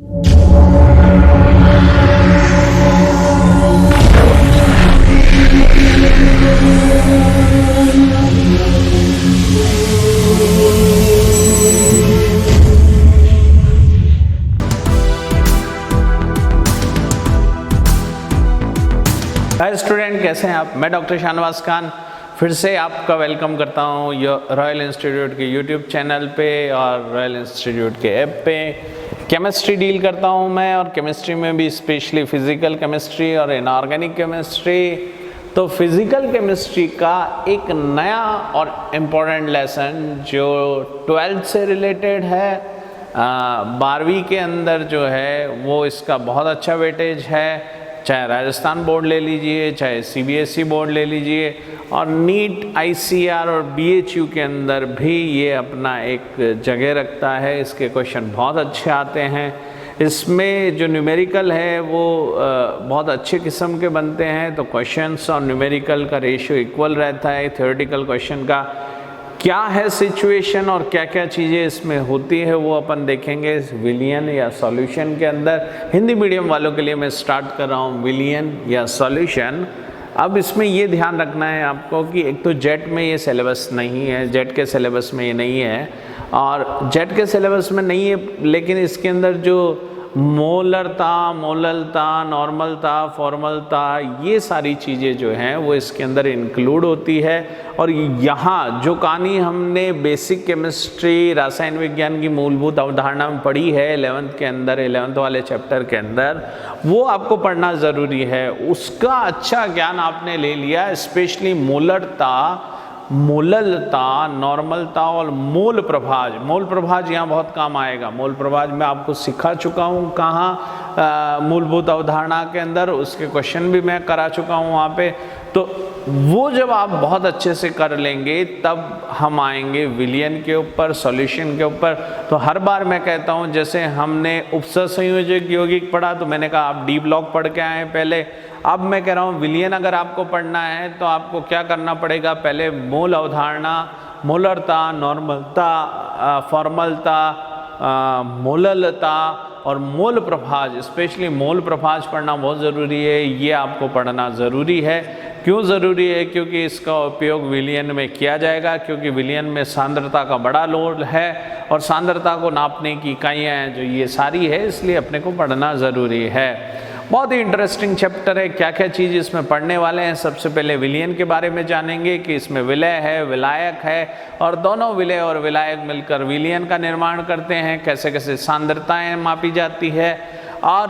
Hi student, कैसे हैं आप? मैं डॉक्टर शाहनवाज खान फिर से आपका वेलकम करता हूं रॉयल इंस्टीट्यूट के यूट्यूब चैनल पे और रॉयल इंस्टीट्यूट के ऐप पे। केमिस्ट्री डील करता हूं मैं, और केमिस्ट्री में भी स्पेशली फिजिकल केमिस्ट्री और इनऑर्गेनिक केमिस्ट्री। तो फिजिकल केमिस्ट्री का एक नया और इम्पोर्टेंट लेसन जो 12th से रिलेटेड है, 12वीं के अंदर जो है वो इसका बहुत अच्छा वेटेज है। चाहे राजस्थान बोर्ड ले लीजिए, चाहे सीबीएसई बोर्ड ले लीजिए, और नीट, आईसीआर और बीएचयू के अंदर भी ये अपना एक जगह रखता है। इसके क्वेश्चन बहुत अच्छे आते हैं। इसमें जो न्यूमेरिकल है वो बहुत अच्छे किस्म के बनते हैं। तो क्वेश्चंस और न्यूमेरिकल का रेशियो इक्वल रहता है। थ्योरेटिकल क्वेश्चन का क्या है सिचुएशन और क्या क्या चीज़ें इसमें होती है वो अपन देखेंगे विलियन या सॉल्यूशन के अंदर। हिंदी मीडियम वालों के लिए मैं स्टार्ट कर रहा हूँ विलियन या सॉल्यूशन। अब इसमें ये ध्यान रखना है आपको कि एक तो जेट में ये सिलेबस नहीं है, जेट के सिलेबस में ये नहीं है, और जेट के सिलेबस में नहीं है, लेकिन इसके अंदर जो मोलरता, मोललता, नॉर्मलता, फॉर्मलता, ये सारी चीज़ें जो हैं वो इसके अंदर इंक्लूड होती है। और यहाँ जो कहानी हमने बेसिक केमिस्ट्री, रसायन विज्ञान की मूलभूत अवधारणा में पढ़ी है 11th के अंदर, 11th वाले चैप्टर के अंदर, वो आपको पढ़ना ज़रूरी है। उसका अच्छा ज्ञान आपने ले लिया, स्पेशली मोलरता, मोललता, नॉर्मलता और मोल प्रभाज। मोल प्रभाज यहाँ बहुत काम आएगा। मोल प्रभाज मैं आपको सिखा चुका हूँ कहाँ, मूलभूत अवधारणा के अंदर, उसके क्वेश्चन भी मैं करा चुका हूँ वहाँ पे। तो वो जब आप बहुत अच्छे से कर लेंगे तब हम आएंगे विलियन के ऊपर, सॉल्यूशन के ऊपर। तो हर बार मैं कहता हूँ, जैसे हमने उपसर्ग संयोजक यौगिक पढ़ा तो मैंने कहा आप डी ब्लॉक पढ़ के आए पहले। अब मैं कह रहा हूँ विलियन अगर आपको पढ़ना है तो आपको क्या करना पड़ेगा, पहले मोल अवधारणा, मोलरता, नॉर्मलता, फॉर्मलता, मोललता और मोल प्रभाज, स्पेशली मोल प्रभाज पढ़ना बहुत ज़रूरी है। ये आपको पढ़ना ज़रूरी है। क्यों ज़रूरी है? क्योंकि इसका उपयोग विलियन में किया जाएगा, क्योंकि विलियन में सांद्रता का बड़ा रोल है और सांद्रता को नापने की इकाइयाँ हैं जो ये सारी है, इसलिए अपने को पढ़ना ज़रूरी है। बहुत ही इंटरेस्टिंग चैप्टर है। क्या क्या चीज़ इसमें पढ़ने वाले हैं, सबसे पहले विलियन के बारे में जानेंगे कि इसमें विलय है, विलायक है, और दोनों विलय और विलायक मिलकर विलियन का निर्माण करते हैं। कैसे कैसे सांद्रताएं मापी जाती है, और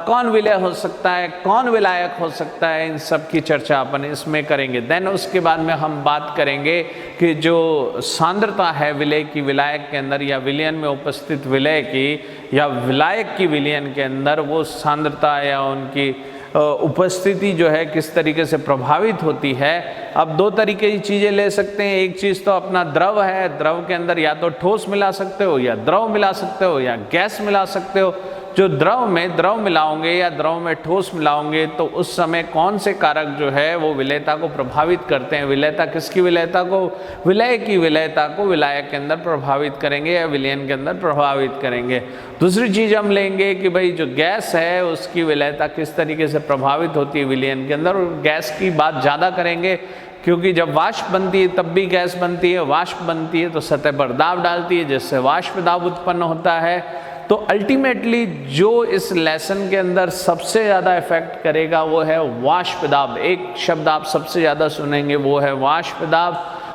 कौन विलय हो सकता है, कौन विलायक हो सकता है, इन सब की चर्चा अपन इसमें करेंगे। देन उसके बाद में हम बात करेंगे कि जो सांद्रता है विलय की विलायक के अंदर, या विलयन में उपस्थित विलय की या विलायक की विलयन के अंदर, वो सांद्रता या उनकी उपस्थिति जो है किस तरीके से प्रभावित होती है। अब दो तरीके की चीज़ें ले सकते हैं। एक चीज़ तो अपना द्रव है, द्रव के अंदर या तो ठोस मिला सकते हो, या द्रव मिला सकते हो, या गैस मिला सकते हो। जो द्रव में द्रव मिलाओगे या द्रव में ठोस मिलाओगे तो उस समय कौन से कारक जो है वो विलयता को प्रभावित करते हैं। विलयता किसकी विलयता को? विलय की विलयता को विलायक के अंदर प्रभावित करेंगे या विलयन के अंदर प्रभावित करेंगे। दूसरी चीज़ हम लेंगे कि भाई जो गैस है उसकी विलयता किस तरीके से प्रभावित होती है विलयन के अंदर, और गैस की बात ज़्यादा करेंगे क्योंकि जब वाष्प बनती है तब भी गैस बनती है। वाष्प बनती है तो सतह पर दाब डालती है, जिससे वाष्प दाब उत्पन्न होता है। तो अल्टीमेटली जो इस लेसन के अंदर सबसे ज़्यादा इफेक्ट करेगा वो है वाष्प दाब। एक शब्द आप सबसे ज़्यादा सुनेंगे वो है वाष्प दाब।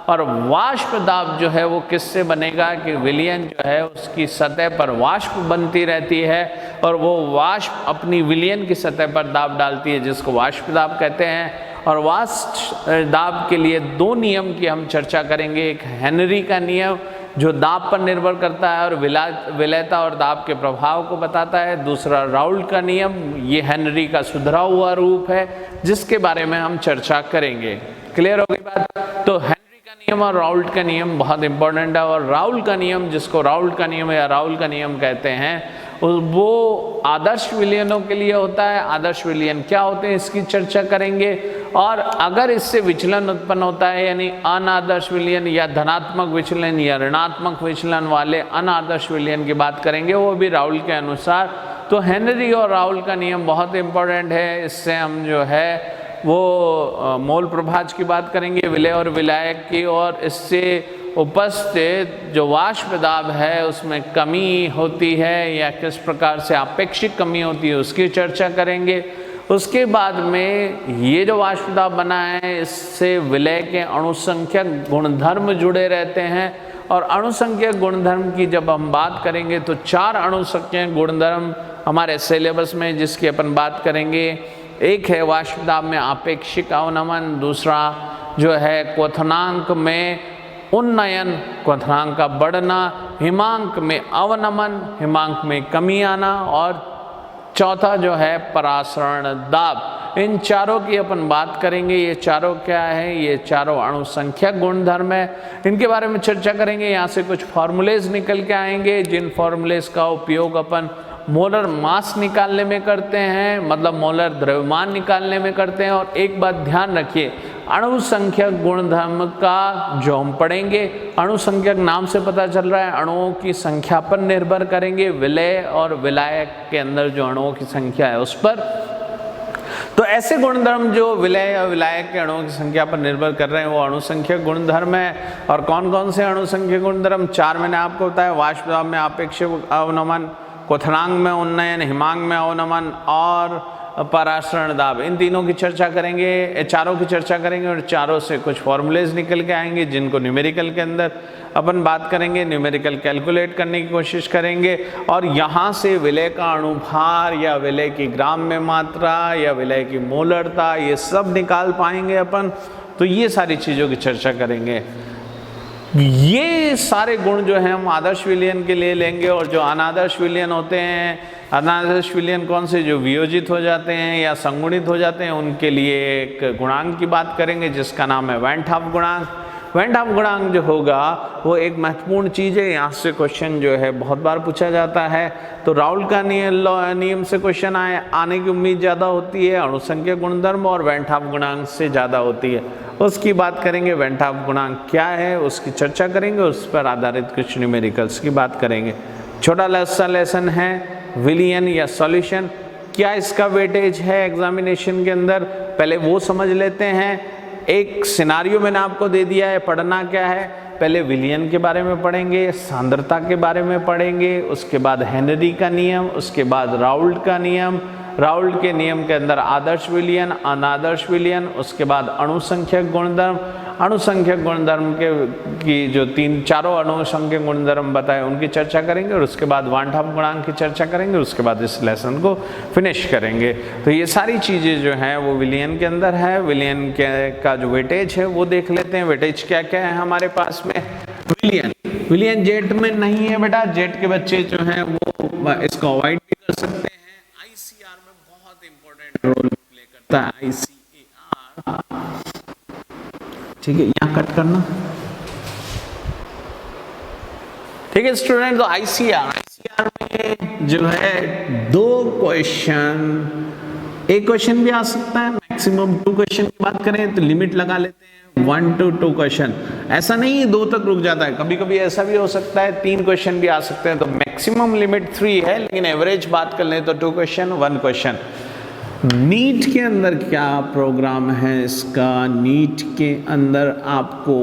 और वाष्प दाब जो है वो किससे बनेगा कि विलयन जो है उसकी सतह पर वाष्प बनती रहती है, और वो वाष्प अपनी विलयन की सतह पर दाब डालती है, जिसको वाष्प दाब कहते हैं। और वाष्प दाब के लिए दो नियम की हम चर्चा करेंगे। एक हेनरी का नियम जो दाब पर निर्भर करता है और विलयता और दाब के प्रभाव को बताता है। दूसरा राउल्ट का नियम, ये हेनरी का सुधरा हुआ रूप है जिसके बारे में हम चर्चा करेंगे। क्लियर हो गई बात? तो हेनरी का नियम और राउल्ट का नियम बहुत इंपॉर्टेंट है। और राउल्ट का नियम, जिसको राउल्ट का नियम या राउल का नियम कहते हैं, वो आदर्श विलयनों के लिए होता है। आदर्श विलयन क्या होते हैं इसकी चर्चा करेंगे। और अगर इससे विचलन उत्पन्न होता है, यानी अनादर्श विलयन या धनात्मक विचलन या ऋणात्मक विचलन वाले अनादर्श विलयन की बात करेंगे, वो भी राउल के अनुसार तो हेनरी और राउल का नियम बहुत इंपॉर्टेंट है। इससे हम जो है वो मोल प्रभाज की बात करेंगे, विलय और विलायक की, और इससे उपस्थित जो वाष्प दाब है उसमें कमी होती है या किस प्रकार से आपेक्षिक कमी होती है उसकी चर्चा करेंगे। उसके बाद में ये जो वाष्प दाब बना है इससे विलय के अणुसंख्यक गुणधर्म जुड़े रहते हैं, और अणुसंख्यक गुणधर्म की जब हम बात करेंगे तो 4 अणुसंख्यक गुणधर्म हमारे सिलेबस में जिसकी अपन बात करेंगे। एक है वाष्प दाब में आपेक्षिक अवनमन, दूसरा जो है क्वथनांक में उन्नयन, क्वथनांक का बढ़ना, हिमांक में अवनमन, हिमांक में कमी आना, और चौथा जो है परासरण दाब। इन चारों की अपन बात करेंगे। ये चारों क्या है? ये चारों अणुसंख्यक गुणधर्म है, इनके बारे में चर्चा करेंगे। यहाँ से कुछ फॉर्मूलेज निकल के आएंगे जिन फॉर्मूलेज का उपयोग अपन मोलर मास निकालने में करते हैं, मतलब मोलर द्रव्यमान निकालने में करते हैं। और एक बात ध्यान रखिए, अणुसंख्यक गुणधर्म का जो हम पढ़ेंगे, अणुसंख्यक नाम से पता चल रहा है अणुओं की संख्या पर निर्भर करेंगे, विलय और विलायक के अंदर जो अणुओं की संख्या है उस पर। तो ऐसे गुणधर्म जो विलय और विलायक के अणुओं की संख्या पर निर्भर कर रहे हैं वो अणुसंख्यक गुणधर्म है। और कौन कौन से अणुसंख्यक गुणधर्म? 4 मैंने आपको बताया, वाष्प दाब में आपेक्षिक अवनमन, क्वथनांक में उन्नयन, हिमांक में अवनमन और परासरण दाब। इन तीनों की चर्चा करेंगे, चारों की चर्चा करेंगे, और चारों से कुछ फॉर्मूलेज निकल के आएंगे जिनको न्यूमेरिकल के अंदर अपन बात करेंगे, न्यूमेरिकल कैलकुलेट करने की कोशिश करेंगे। और यहाँ से विलय का अणुभार या विलय की ग्राम में मात्रा या विलय की मोलरता, ये सब निकाल पाएंगे अपन। तो ये सारी चीज़ों की चर्चा करेंगे। ये सारे गुण जो हैं हम आदर्श विलयन के लिए लेंगे, और जो अनादर्श विलयन होते हैं, अनादर्श विलयन कौन से? जो वियोजित हो जाते हैं या संगुणित हो जाते हैं, उनके लिए एक गुणांक की बात करेंगे जिसका नाम है वैन हाफ गुणांक। वैन हाफ गुणांक जो होगा वो एक महत्वपूर्ण चीज़ है, यहाँ से क्वेश्चन जो है बहुत बार पूछा जाता है। तो राउल का नियम से क्वेश्चन आने की उम्मीद ज़्यादा होती है, अणुसंख्यक गुणधर्म और वैन हाफ गुणांक से ज़्यादा होती है, उसकी बात करेंगे। वैन हाफ गुणांक क्या है उसकी चर्चा करेंगे, उस पर आधारित कुछ न्यूमेरिकल्स की बात करेंगे। छोटा सा लेसन है विलियन या सॉल्यूशन, क्या इसका वेटेज है एग्जामिनेशन के अंदर, पहले वो समझ लेते हैं। एक सिनारियो मैंने आपको दे दिया है, पढ़ना क्या है? पहले विलियन के बारे में पढ़ेंगे, सांद्रता के बारे में पढ़ेंगे, उसके बाद हेनरी का नियम, उसके बाद राउल्ट का नियम, राउल्ट के नियम के अंदर आदर्श विलयन, अनादर्श विलयन, उसके बाद अणुसंख्यक गुणधर्म, अणुसंख्यक गुणधर्म की जो 4 अणुसंख्यक गुणधर्म बताए उनकी चर्चा करेंगे, और उसके बाद वैन हाफ गुणांक की चर्चा करेंगे, उसके बाद इस लेसन को फिनिश करेंगे। तो ये सारी चीज़ें जो हैं वो विलियन के अंदर है। विलियन का जो वेटेज है वो देख लेते हैं। वेटेज क्या क्या है हमारे पास में? विलियन जेट में नहीं है बेटा, जेट के बच्चे जो हैं वो इसको अवॉइड भी कर सकते हैं। आईसीआर में बहुत इंपॉर्टेंट रोल प्ले करता है आईसीआर, ठीक है, यहाँ कट करना, ठीक है स्टूडेंट। तो आईसीआर में जो है 2 क्वेश्चन, एक क्वेश्चन भी आ सकता है, मैक्सिमम 2 क्वेश्चन की बात करें तो लिमिट लगा लेते हैं 1 to 2 क्वेश्चन। ऐसा नहीं है 2 तक रुक जाता है, कभी कभी ऐसा भी हो सकता है 3 क्वेश्चन भी आ सकते हैं। तो मैक्सिमम लिमिट 3 है, लेकिन एवरेज बात कर लें तो 2 क्वेश्चन 1 क्वेश्चन। नीट के अंदर क्या प्रोग्राम है इसका? नीट के अंदर आपको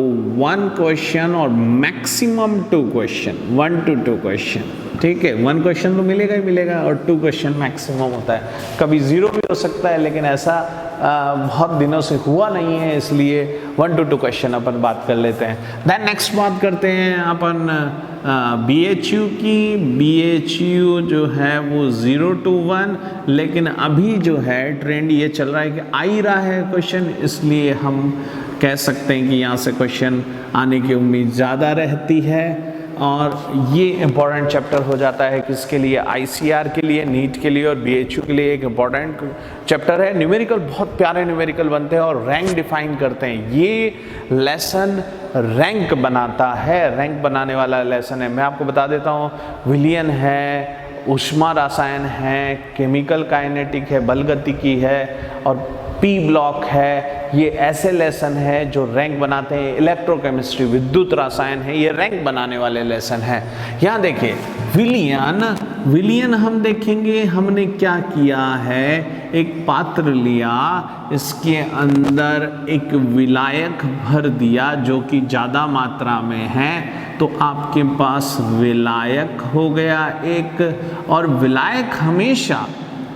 1 क्वेश्चन और मैक्सिमम 2 क्वेश्चन, 1 to 2 क्वेश्चन, ठीक है। 1 क्वेश्चन तो मिलेगा ही मिलेगा और 2 क्वेश्चन मैक्सिमम होता है। कभी 0 भी हो सकता है, लेकिन ऐसा बहुत दिनों से हुआ नहीं है, इसलिए 1 to 2 क्वेश्चन अपन बात कर लेते हैं। देन नेक्स्ट बात करते हैं अपन BHU की। BHU जो है वो 0 to 1, लेकिन अभी जो है ट्रेंड ये चल रहा है कि आ ही रहा है क्वेश्चन, इसलिए हम कह सकते हैं कि यहाँ से क्वेश्चन आने की उम्मीद ज़्यादा रहती है। और ये इम्पॉर्टेंट चैप्टर हो जाता है किसके लिए? आईसीआर के लिए, नीट के लिए और BHU के लिए एक इम्पॉर्टेंट चैप्टर है। न्यूमेरिकल बहुत प्यारे न्यूमेरिकल बनते हैं और रैंक डिफाइन करते हैं। ये लेसन रैंक बनाता है, रैंक बनाने वाला लेसन है। मैं आपको बता देता हूँ, विलियन है, ऊष्मा रसायन है, केमिकल काइनेटिक है, बल गतिकी है, और पी ब्लॉक है। ये ऐसे लेसन है जो रैंक बनाते हैं। इलेक्ट्रोकेमिस्ट्री, विद्युत रसायन है, ये रैंक बनाने वाले लेसन है। यहाँ देखिए, विलियन विलयन हम देखेंगे, हमने क्या किया है, एक पात्र लिया, इसके अंदर एक विलायक भर दिया जो कि ज़्यादा मात्रा में है, तो आपके पास विलायक हो गया एक। और विलायक हमेशा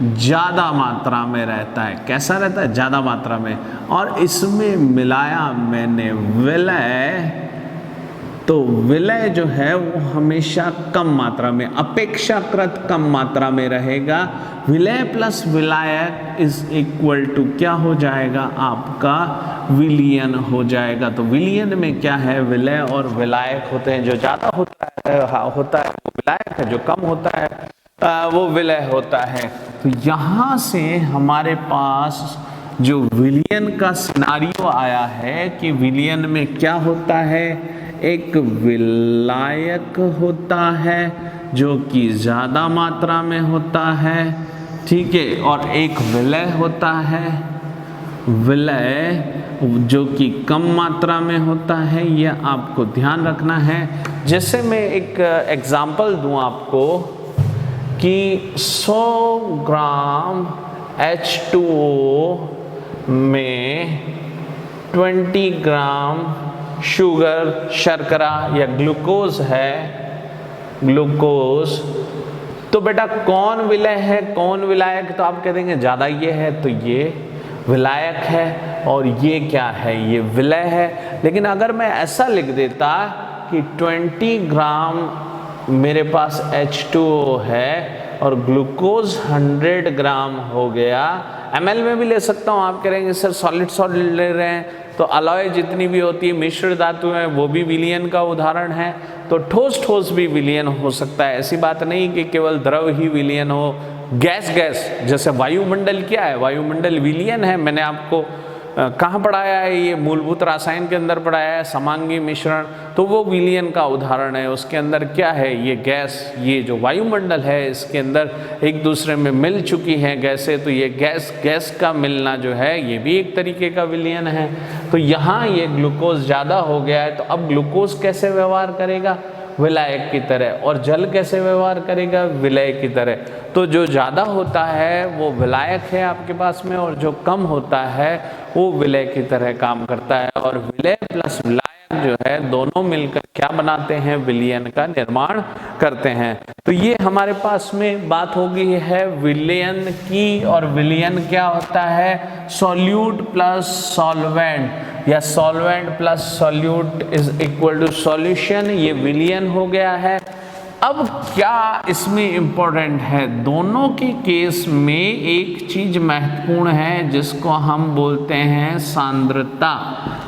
ज़्यादा मात्रा में रहता है। कैसा रहता है? ज़्यादा मात्रा में। और इसमें मिलाया मैंने विलय, तो विलय जो है वो हमेशा कम मात्रा में, अपेक्षाकृत कम मात्रा में रहेगा। विलय प्लस विलायक इज इक्वल टू क्या हो जाएगा? आपका विलयन हो जाएगा। तो विलयन में क्या है? विलय और विलायक होते हैं। जो ज़्यादा होता है वो विलायक है, जो कम होता है वो विलय होता है। तो यहाँ से हमारे पास जो विलयन का सिनारियो आया है कि विलयन में क्या होता है, एक विलायक होता है जो कि ज़्यादा मात्रा में होता है, ठीक है, और एक विलय होता है, विलय जो कि कम मात्रा में होता है। यह आपको ध्यान रखना है। जैसे मैं एक एग्जांपल दूं आपको कि 100 ग्राम H2O में 20 ग्राम शुगर, शर्करा या ग्लूकोज है, ग्लूकोज, तो बेटा कौन विलय है कौन विलायक? तो आप कह देंगे ज़्यादा ये है तो ये विलायक है और ये क्या है? ये विलय है। लेकिन अगर मैं ऐसा लिख देता कि 20 ग्राम मेरे पास H2O है और ग्लूकोज 100 ग्राम हो गया, ml में भी ले सकता हूँ। आप कहेंगे सर सॉलिड ले रहे हैं, तो अलॉय जितनी भी होती है, मिश्र धातु है, वो भी विलयन का उदाहरण है। तो ठोस भी विलयन हो सकता है। ऐसी बात नहीं कि केवल द्रव ही विलयन हो। गैस जैसे वायुमंडल क्या है? वायुमंडल विलयन है। मैंने आपको कहाँ पढ़ाया है? ये मूलभूत रसायन के अंदर पढ़ाया है, समांगी मिश्रण, तो वो विलयन का उदाहरण है। उसके अंदर क्या है? ये गैस, ये जो वायुमंडल है इसके अंदर एक दूसरे में मिल चुकी हैं गैसें, तो ये गैस का मिलना जो है ये भी एक तरीके का विलयन है। तो यहाँ ये ग्लूकोज ज़्यादा हो गया है, तो अब ग्लूकोज कैसे व्यवहार करेगा? विलायक की तरह। और जल कैसे व्यवहार करेगा? विलय की तरह। तो जो ज़्यादा होता है वो विलायक है आपके पास में, और जो कम होता है वो विलय की तरह काम करता है। और विलय प्लस विलायक जो है दोनों मिलकर क्या बनाते हैं? विलयन का निर्माण करते हैं। तो ये हमारे पास में बात हो गई है विलयन की। और विलयन क्या होता है? सॉल्यूट प्लस सॉल्वेंट या solvent plus solute is equal to solution. ये विलयन हो गया है। अब क्या इसमें इंपॉर्टेंट है? दोनों के केस में एक चीज महत्वपूर्ण है जिसको हम बोलते हैं सांद्रता।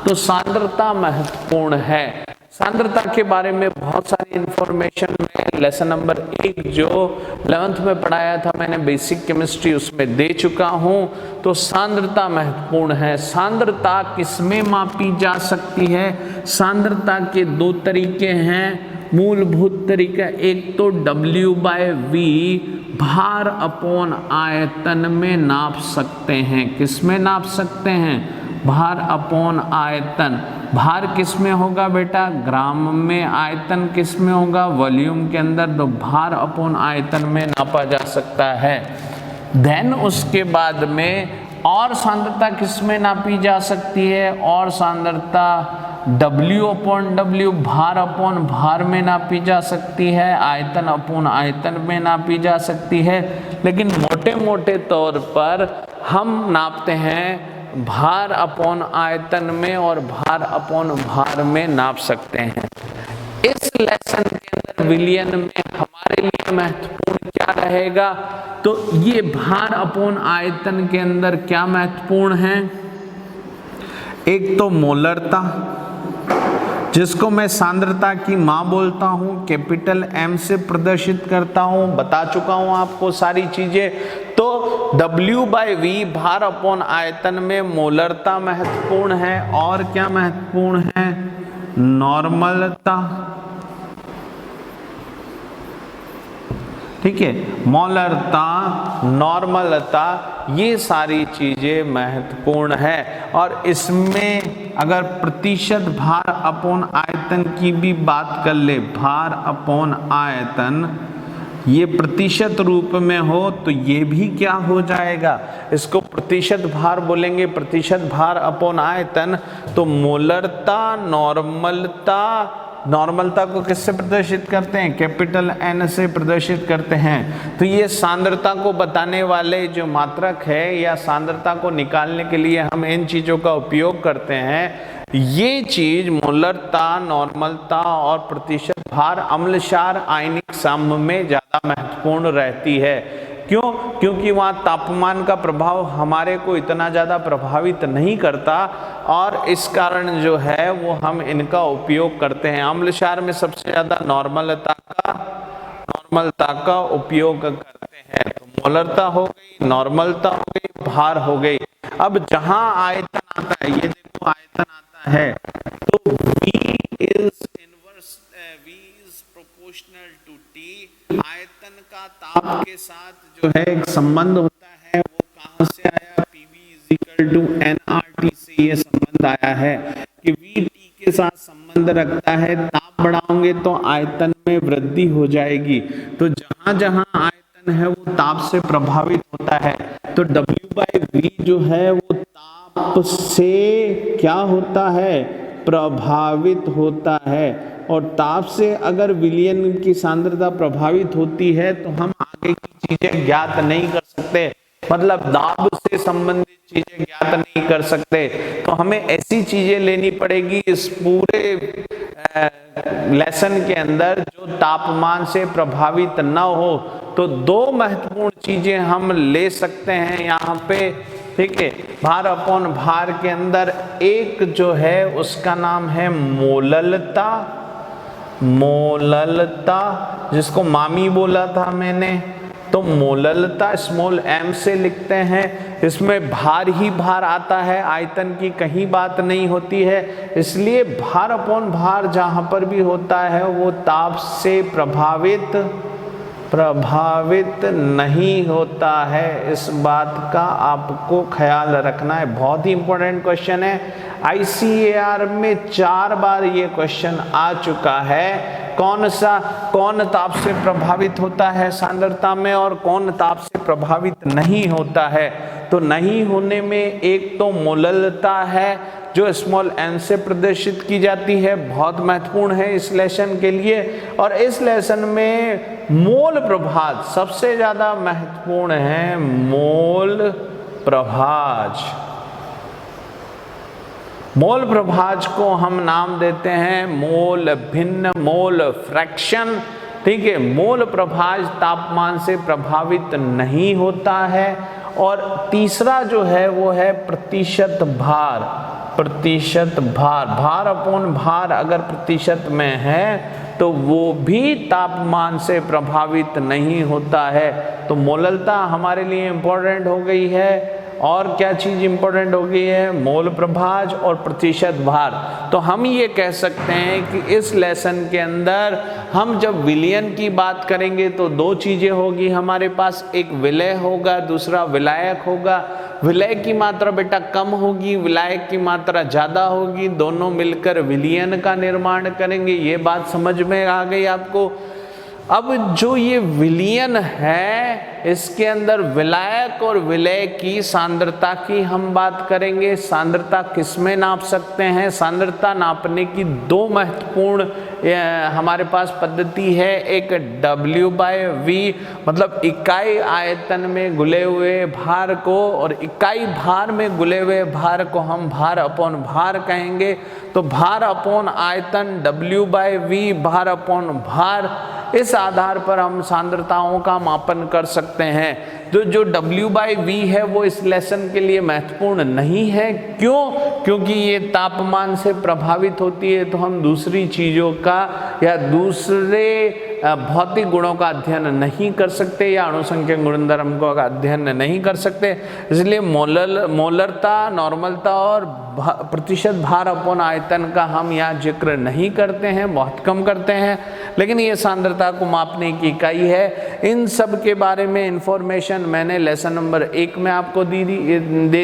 तो सांद्रता महत्वपूर्ण है। सांद्रता के बारे में बहुत सारी इंफॉर्मेशन में लेसन नंबर 1 जो 11th में पढ़ाया था मैंने, बेसिक केमिस्ट्री, उसमें दे चुका हूं। तो सांद्रता महत्वपूर्ण है। सांद्रता किसमें मापी जा सकती है? सांद्रता के दो तरीके हैं, मूलभूत तरीका। एक तो W/V भार अपॉन आयतन में नाप सकते हैं। किस में नाप सकते हैं? भार अपॉन आयतन। भार किस में होगा बेटा? ग्राम में। आयतन किस में होगा? वॉल्यूम के अंदर। तो भार अपॉन आयतन में नापा जा सकता है। देन उसके बाद में और सांद्रता किस में नापी जा सकती है? और सांद्रता W/W भार अपॉन भार में नापी जा सकती है। आयतन अपॉन आयतन में नापी जा सकती है। लेकिन मोटे मोटे तौर पर हम नापते हैं भार अपॉन आयतन में और भार अपॉन भार में नाप सकते हैं। इस लेसन के अंदर विलयन में हमारे लिए महत्वपूर्ण क्या रहेगा? तो ये भार अपॉन आयतन के अंदर क्या महत्वपूर्ण है? एक तो मोलरता, जिसको मैं सांद्रता की मां बोलता हूं, कैपिटल M से प्रदर्शित करता हूं, बता चुका हूं आपको सारी चीजें। तो W/V भार अपॉन आयतन में मोलरता महत्वपूर्ण है। और क्या महत्वपूर्ण है? नॉर्मलता। ठीक है, मोलरता, नॉर्मलता, ये सारी चीजें महत्वपूर्ण है। और इसमें अगर प्रतिशत भार अपॉन आयतन की भी बात कर ले, भार अपॉन आयतन, ये प्रतिशत रूप में हो तो ये भी क्या हो जाएगा, इसको प्रतिशत भार बोलेंगे, प्रतिशत भार अपॉन आयतन। तो मोलरता, नॉर्मलता को किससे प्रदर्शित करते हैं, कैपिटल एन से प्रदर्शित करते हैं। तो ये सांद्रता को बताने वाले जो मात्रक है या सांद्रता को निकालने के लिए हम इन चीजों का उपयोग करते हैं। ये चीज मोलरता, नॉर्मलता और प्रतिशत भार अम्लक्षार आयनिक साम्य में ज्यादा महत्वपूर्ण रहती है। क्यों? क्योंकि वहाँ तापमान का प्रभाव हमारे को इतना ज़्यादा प्रभावित नहीं करता और इस कारण जो है वो हम इनका उपयोग करते हैं। अम्लक्षार में सबसे ज़्यादा नॉर्मलता का उपयोग करते हैं। तो मोलरता हो गई, नॉर्मलता हो गई, भार हो गई। अब जहाँ आयतन आता है, ये देखो आयतन आता है, तो V is proportional to T। आयतन का ताप के साथ जो है एक संबंध होता है, वो कहां से आया, PV = nRT से ये संबंध आया है कि V T के साथ संबंध रखता है। ताप बढ़ाओगे तो आयतन में वृद्धि हो जाएगी। तो जहां जहां आयतन है वो ताप से प्रभावित होता है। तो W/V जो है वो ताप से क्या होता है, प्रभावित होता है। और ताप से अगर विलयन की सांद्रता प्रभावित होती है तो हम आगे की चीजें ज्ञात नहीं कर सकते, मतलब दाब से संबंधित चीजें ज्ञात नहीं कर सकते। तो हमें ऐसी चीजें लेनी पड़ेगी इस पूरे लेसन के अंदर जो तापमान से प्रभावित न हो। तो दो महत्वपूर्ण चीजें हम ले सकते हैं यहाँ पे, ठीक है। भार अपॉन भार के अंदर एक जो है उसका नाम है मोललता, जिसको मामी बोला था मैंने। तो मोललता स्मॉल m से लिखते हैं। इसमें भार ही भार आता है, आयतन की कहीं बात नहीं होती है। इसलिए भार अपॉन भार जहां पर भी होता है वो ताप से प्रभावित नहीं होता है। इस बात का आपको ख्याल रखना है, बहुत ही इंपॉर्टेंट क्वेश्चन है। ICAR में 4 बार ये क्वेश्चन आ चुका है। कौन ताप से प्रभावित होता है सांद्रता में और कौन ताप से प्रभावित नहीं होता है। तो नहीं होने में एक तो मोललता है जो स्मॉल n से प्रदर्शित की जाती है, बहुत महत्वपूर्ण है इस लेसन के लिए। और इस लेसन में मोल प्रभाज सबसे ज्यादा महत्वपूर्ण है। मोल प्रभाज को हम नाम देते हैं मोल भिन्न, मोल फ्रैक्शन, ठीक है। मोल प्रभाज तापमान से प्रभावित नहीं होता है। और तीसरा जो है वो है प्रतिशत भार। भार अपॉन भार अगर प्रतिशत में है तो वो भी तापमान से प्रभावित नहीं होता है। तो मोललता हमारे लिए इंपॉर्टेंट हो गई है। और क्या चीज इंपॉर्टेंट हो गई है, मोल प्रभाज और प्रतिशत भार। तो हम ये कह सकते हैं कि इस लेसन के अंदर हम जब विलयन की बात करेंगे तो दो चीजें होगी हमारे पास, एक विलय होगा, दूसरा विलायक होगा। विलय की मात्रा बेटा कम होगी, विलायक की मात्रा ज्यादा होगी, दोनों मिलकर विलयन का निर्माण करेंगे। ये बात समझ में आ गई आपको। अब जो ये विलयन है इसके अंदर विलायक और विलय की सांद्रता की हम बात करेंगे। सांद्रता किसमें नाप सकते हैं, सांद्रता नापने की दो महत्वपूर्ण हमारे पास पद्धति है। एक W/V मतलब इकाई आयतन में गुले हुए भार को, और इकाई भार में गुले हुए भार को हम भार अपॉन भार कहेंगे। तो भार अपॉन आयतन W/V, भार अपॉन भार, इस आधार पर हम सांद्रताओं का मापन कर सकते हैं। तो जो W/V है वो इस लेसन के लिए महत्वपूर्ण नहीं है। क्यों? क्योंकि ये तापमान से प्रभावित होती है, तो हम दूसरी चीज़ों का या दूसरे भौतिक गुणों का अध्ययन नहीं कर सकते या अणुसंख्यक गुणधर्म का अध्ययन नहीं कर सकते। इसलिए मोलरता, नॉर्मलता और प्रतिशत भार अपॉन आयतन का हम यहाँ जिक्र नहीं करते हैं, बहुत कम करते हैं। लेकिन ये सांद्रता को मापने की इकाई है। इन सब के बारे में इंफॉर्मेशन मैंने लेसन नंबर 1 में आपको दे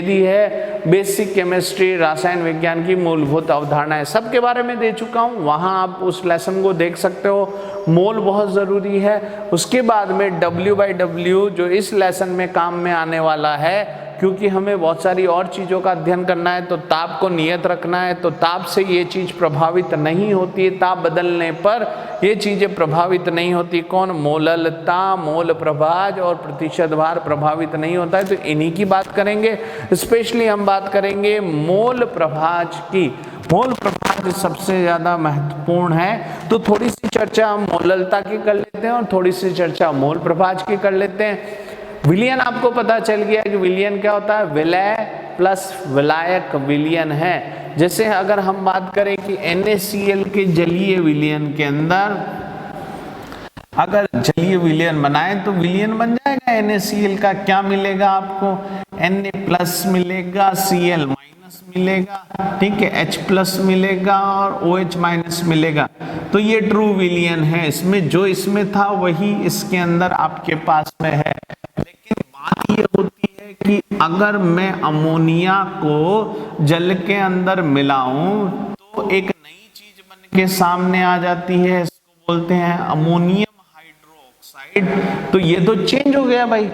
दी है। बेसिक केमिस्ट्री, रसायन विज्ञान की मूलभूत अवधारणाएं सब के बारे में दे चुका हूँ, वहाँ आप उस लेसन को देख सकते हो। मोल बहुत ज़रूरी है। उसके बाद में W/W जो इस लेसन में काम में आने वाला है, क्योंकि हमें बहुत सारी और चीज़ों का अध्ययन करना है, तो ताप को नियत रखना है, तो ताप से ये चीज़ प्रभावित नहीं होती है, ताप बदलने पर ये चीज़ें प्रभावित नहीं होती। कौन? मोललता, मोल प्रभाज और प्रतिशत भार प्रभावित नहीं होता है। तो इन्हीं की बात करेंगे। स्पेशली हम बात करेंगे मोल प्रभाज की। मोल प्रभाज सबसे ज़्यादा महत्वपूर्ण है, तो थोड़ी सी चर्चा हम मोललता की कर लेते हैं और थोड़ी सी चर्चा मोल प्रभाज की कर लेते हैं। विलयन आपको पता चल गया कि विलयन क्या होता है, विलय प्लस विलायक विलयन है। जैसे अगर हम बात करें कि NaCl के जलीय विलयन के अंदर अगर जलीय विलयन बनाए तो विलयन बन जाएगा NaCl का, क्या मिलेगा आपको, Na+ मिलेगा, Cl- मिलेगा, ठीक है, H+ मिलेगा और OH- मिलेगा। तो ये ट्रू विलयन है, इसमें जो इसमें था वही इसके अंदर आपके पास में है। लेकिन बात ये होती है कि अगर मैं अमोनिया को जल के अंदर मिलाऊं तो एक नई चीज बन के सामने आ जाती है, इसको बोलते हैं अमोनियम हाइड्रोक्साइड। तो ये तो चेंज हो गया भाई।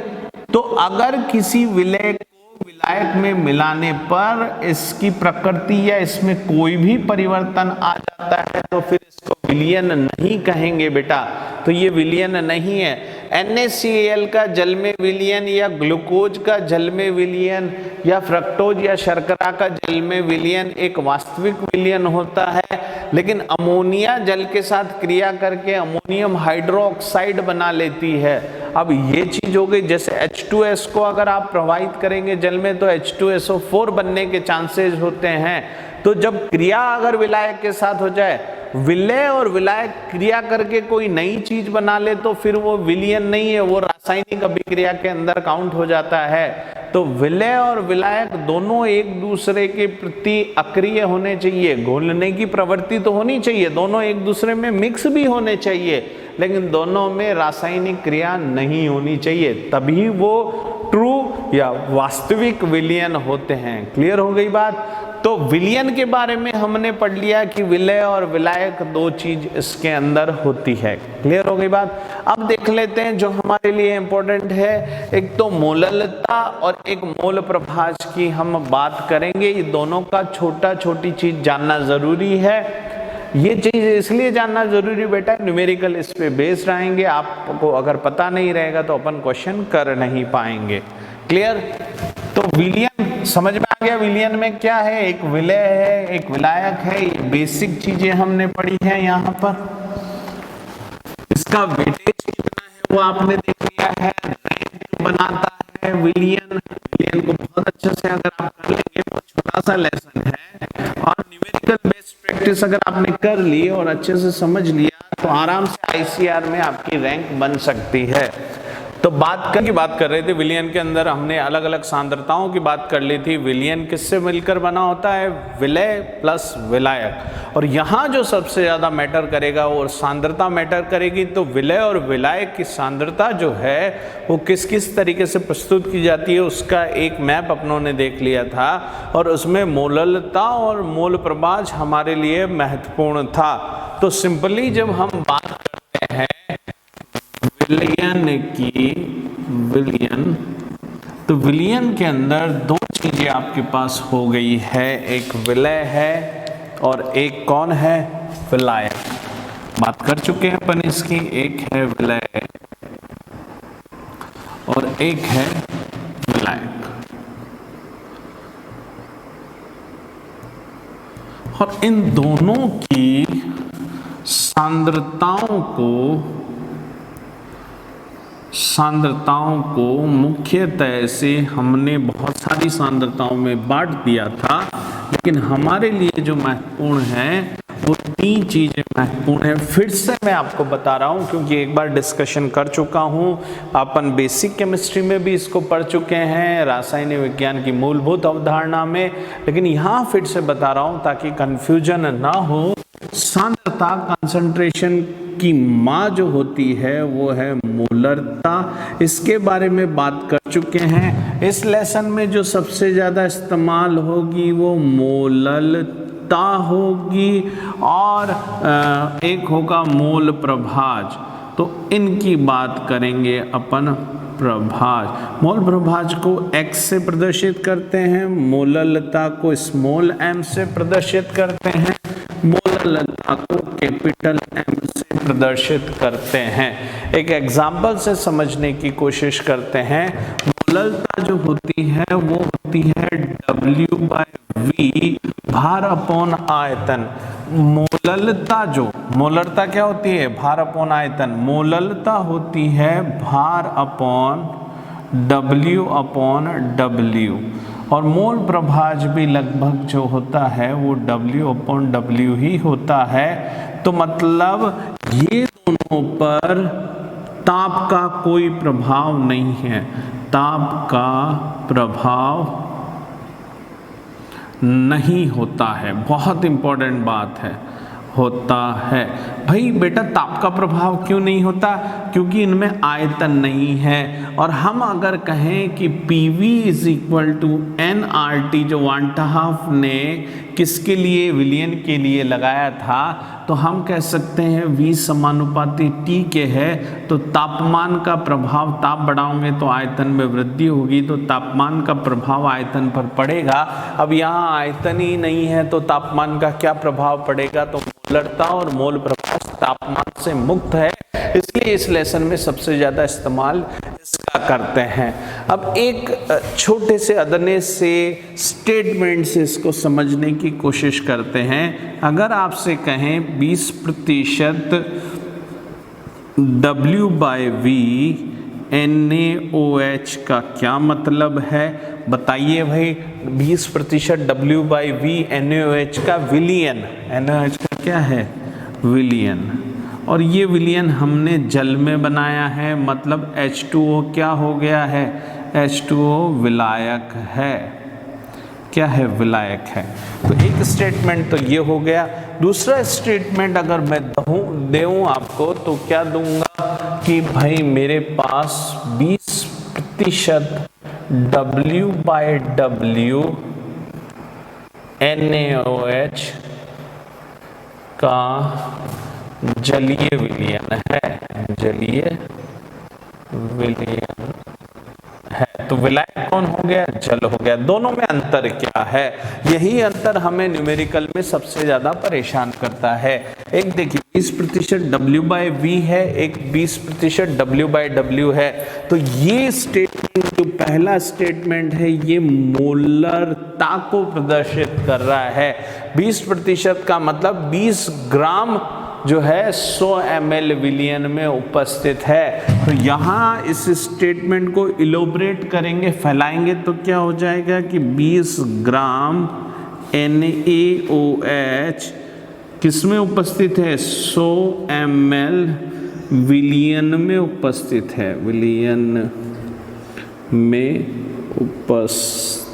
तो अगर किसी विलय को विलायक में मिलाने पर इसकी प्रकृति या इसमें कोई भी परिवर्तन आ जाता है तो फिर इसको विलयन नहीं कहेंगे बेटा। तो ये विलयन नहीं है। NaCl का जल में विलयन या ग्लूकोज का जल में विलयन या फ्रक्टोज या शर्करा का जल में विलयन एक वास्तविक विलयन होता है। लेकिन अमोनिया जल के साथ क्रिया करके अमोनियम हाइड्रोक्साइड बना लेती है। अब ये चीज हो गई, जैसे H2S को अगर आप प्रवाहित करेंगे जल में तो H2SO4 बनने के चांसेस होते हैं। तो जब क्रिया अगर विलायक के साथ हो जाए, विलय और विलायक क्रिया करके कोई नई चीज बना ले तो फिर वो विलयन नहीं है, वो रासायनिक अभिक्रिया के अंदर काउंट हो जाता है। तो विलय और विलायक दोनों एक दूसरे के प्रति अक्रिय होने चाहिए, घुलने की प्रवृत्ति तो होनी चाहिए, दोनों एक दूसरे में मिक्स भी होने चाहिए, लेकिन दोनों में रासायनिक क्रिया नहीं होनी चाहिए, तभी वो ट्रू या वास्तविक विलयन होते हैं। क्लियर हो गई बात? तो विलयन के बारे में हमने पढ़ लिया कि विलय और विलायक दो चीज इसके अंदर होती है। क्लियर हो गई बात? अब देख लेते हैं जो हमारे लिए इंपॉर्टेंट है, एक तो मोललता और एक मोल प्रभाज की हम बात करेंगे। ये दोनों का छोटी चीज जानना जरूरी है। ये चीज इसलिए जानना जरूरी बेटा, न्यूमेरिकल इस पे बेस्ड रहेंगे, आपको अगर पता नहीं रहेगा तो अपन क्वेश्चन कर नहीं पाएंगे। क्लियर? तो विलयन समझ में आ गया, विलयन में क्या है, एक विलय है, एक विलायक है। ये बेसिक चीजें हमने पढ़ी हैं यहाँ पर। इसका वेटेज कितना है वो आपने देख लिया है, रैंक बनाता है विलयन। विलयन को बहुत अच्छे से अगर आप कर लेंगे, बहुत छोटा सा लेसन है और न्यूमेरिकल बेस्ड प्रैक्टिस अगर आपने कर ली और अच्छे से समझ लिया तो आराम से ICR में आपकी रैंक बन सकती है। तो बात कर रहे थे विलयन के अंदर हमने अलग अलग सांद्रताओं की बात कर ली थी। विलयन किससे मिलकर बना होता है, विलय प्लस विलायक। और यहाँ जो सबसे ज़्यादा मैटर करेगा वो सांद्रता मैटर करेगी। तो विलय और विलायक की सांद्रता जो है वो किस किस तरीके से प्रस्तुत की जाती है उसका एक मैप अपनों ने देख लिया था, और उसमें मोललता और मोल प्रभाज हमारे लिए महत्वपूर्ण था। तो सिंपली जब हम बात करते हैं विलयन की, विलयन, तो विलयन के अंदर दो चीजें आपके पास हो गई है, एक विलय है और एक कौन है, विलायक। बात कर चुके हैं अपन इसकी, एक है विलय और एक है विलायक। और इन दोनों की सांद्रताओं को मुख्यतः से हमने बहुत सारी सांद्रताओं में बांट दिया था, लेकिन हमारे लिए जो महत्वपूर्ण है वो तीन चीजें महत्वपूर्ण है। फिर से मैं आपको बता रहा हूं क्योंकि एक बार डिस्कशन कर चुका हूं, अपन बेसिक केमिस्ट्री में भी इसको पढ़ चुके हैं, रासायनिक विज्ञान की मूलभूत अवधारणा में, लेकिन यहाँ फिर से बता रहा हूं ताकि कंफ्यूजन ना हो। सांद्रता, कंसंट्रेशन की माँ जो होती है वो है मोलरता। इसके बारे में बात कर चुके हैं। इस लेसन में जो सबसे ज्यादा इस्तेमाल होगी वो मोललता होगी और एक होगा मोल प्रभाज। तो इनकी बात करेंगे अपन प्रभाज। मोल प्रभाज को x से प्रदर्शित करते हैं, मोललता को स्मॉल m से प्रदर्शित करते हैं, मोललता को कैपिटल M से प्रदर्शित करते हैं। एक एग्जाम्पल से समझने की कोशिश करते हैं। मोललता जो होती है वो होती है W/V भार अपॉन आयतन। मोललता क्या होती है? भार अपॉन आयतन। मोललता होती है भार अपॉन W/W, और मोल प्रभाज भी लगभग जो होता है वो W/W ही होता है। तो मतलब ये दोनों पर ताप का कोई प्रभाव नहीं है, ताप का प्रभाव नहीं होता है। बहुत इंपॉर्टेंट बात है, होता है। भाई बेटा ताप का प्रभाव क्यों नहीं होता? क्योंकि इनमें आयतन नहीं है। और हम अगर कहें कि PV = nRT जो वांटाहाफ ने किसके लिए, विलियन के लिए लगाया था, तो हम कह सकते हैं V समानुपाती T के है। तो तापमान का प्रभाव, ताप बढ़ाओगे तो आयतन में वृद्धि होगी, तो तापमान का प्रभाव आयतन पर पड़ेगा। अब यहाँ आयतन ही नहीं है तो तापमान का क्या प्रभाव पड़ेगा? तो मोलरता और मोल प्रभाज तापमान से मुक्त है, इसलिए इस लेसन में सबसे ज्यादा इस्तेमाल इसका करते हैं। अब एक छोटे से अदने से स्टेटमेंट से इसको समझने की कोशिश करते हैं। अगर आपसे कहें 20% W/V NaOH का क्या मतलब है? बताइए भाई। 20% W/V NaOH का विलियन, NaOH का क्या है? विलियन। और ये विलियन हमने जल में बनाया है, मतलब H2O क्या हो गया है? H2O विलायक है। क्या है? विलायक है। तो एक स्टेटमेंट तो ये हो गया। दूसरा स्टेटमेंट अगर मैं दूं आपको तो क्या दूंगा कि भाई मेरे पास 20% W/W NaOH का जलीय विलयन है, जलीय विलयन है। तो विलायक कौन हो गया? जल हो गया। दोनों में अंतर क्या है? यही अंतर हमें न्यूमेरिकल में सबसे ज्यादा परेशान करता है। एक देखिए 20% W/V है, एक 20% W/W है। तो ये स्टेटमेंट जो पहला स्टेटमेंट है ये मोलरता को प्रदर्शित कर रहा है। 20% का मतलब 20 ग्राम जो है 100 ml विलियन में उपस्थित है। तो यहाँ इस स्टेटमेंट को इलोबरेट करेंगे, फैलाएंगे तो क्या हो जाएगा कि 20 ग्राम NaOH किस में उपस्थित है? 100 ml विलियन में उपस्थित है, विलियन में उपस्थित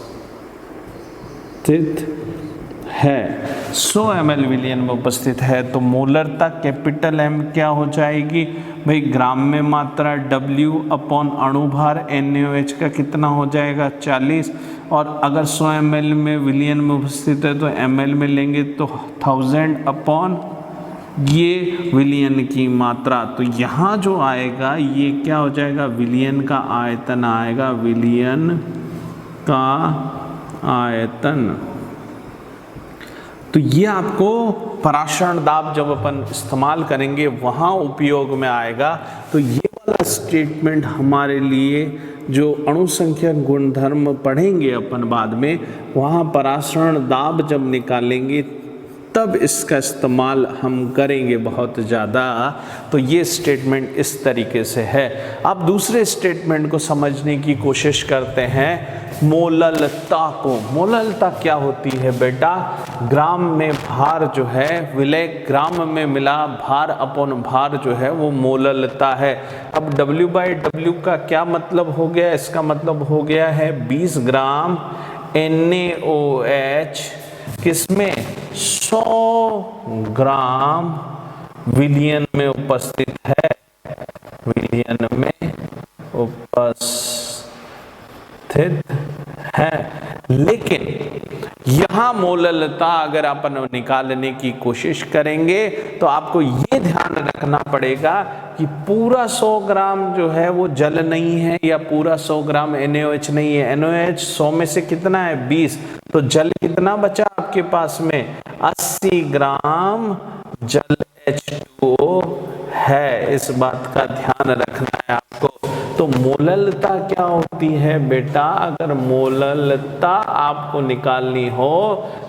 है, 100 ml विलियन में उपस्थित है। तो मोलरता कैपिटल M क्या हो जाएगी भाई? ग्राम में मात्रा W अपॉन अणुभार NaOH का कितना हो जाएगा? 40। और अगर 100 ml में विलियन में उपस्थित है तो ml में लेंगे तो 1000 अपॉन ये विलियन की मात्रा। तो यहाँ जो आएगा ये क्या हो जाएगा? विलियन का आयतन आएगा, विलियन का आयतन। तो ये आपको पराशरण दाब जब अपन इस्तेमाल करेंगे वहाँ उपयोग में आएगा। तो ये वाला स्टेटमेंट हमारे लिए जो अणुसंख्यक गुणधर्म पढ़ेंगे अपन बाद में, वहाँ पराशरण दाब जब निकालेंगे तब इसका इस्तेमाल हम करेंगे बहुत ज़्यादा। तो ये स्टेटमेंट इस तरीके से है। अब दूसरे स्टेटमेंट को समझने की कोशिश करते हैं, मोललता को। मोललता क्या होती है बेटा? ग्राम में भार जो है, विलय ग्राम में मिला भार अपॉन भार जो है वो मोललता है। अब W/W का क्या मतलब हो गया? इसका मतलब हो गया है 20 ग्राम NaOH किसमें? 100 ग्राम विलियन में उपस्थित है, विलियन में उपस्थित है। लेकिन यहां मोललता अगर अपन निकालने की कोशिश करेंगे तो आपको ये ध्यान रखना पड़ेगा कि पूरा 100 ग्राम जो है वो जल नहीं है या पूरा 100 ग्राम NaOH नहीं है। NaOH 100 में से कितना है? 20। तो जल कितना बचा आपके पास में? 80 ग्राम जल H2O है। इस बात का ध्यान रखना है आपको। तो मोललता क्या होती है बेटा? अगर मोललता आपको निकालनी हो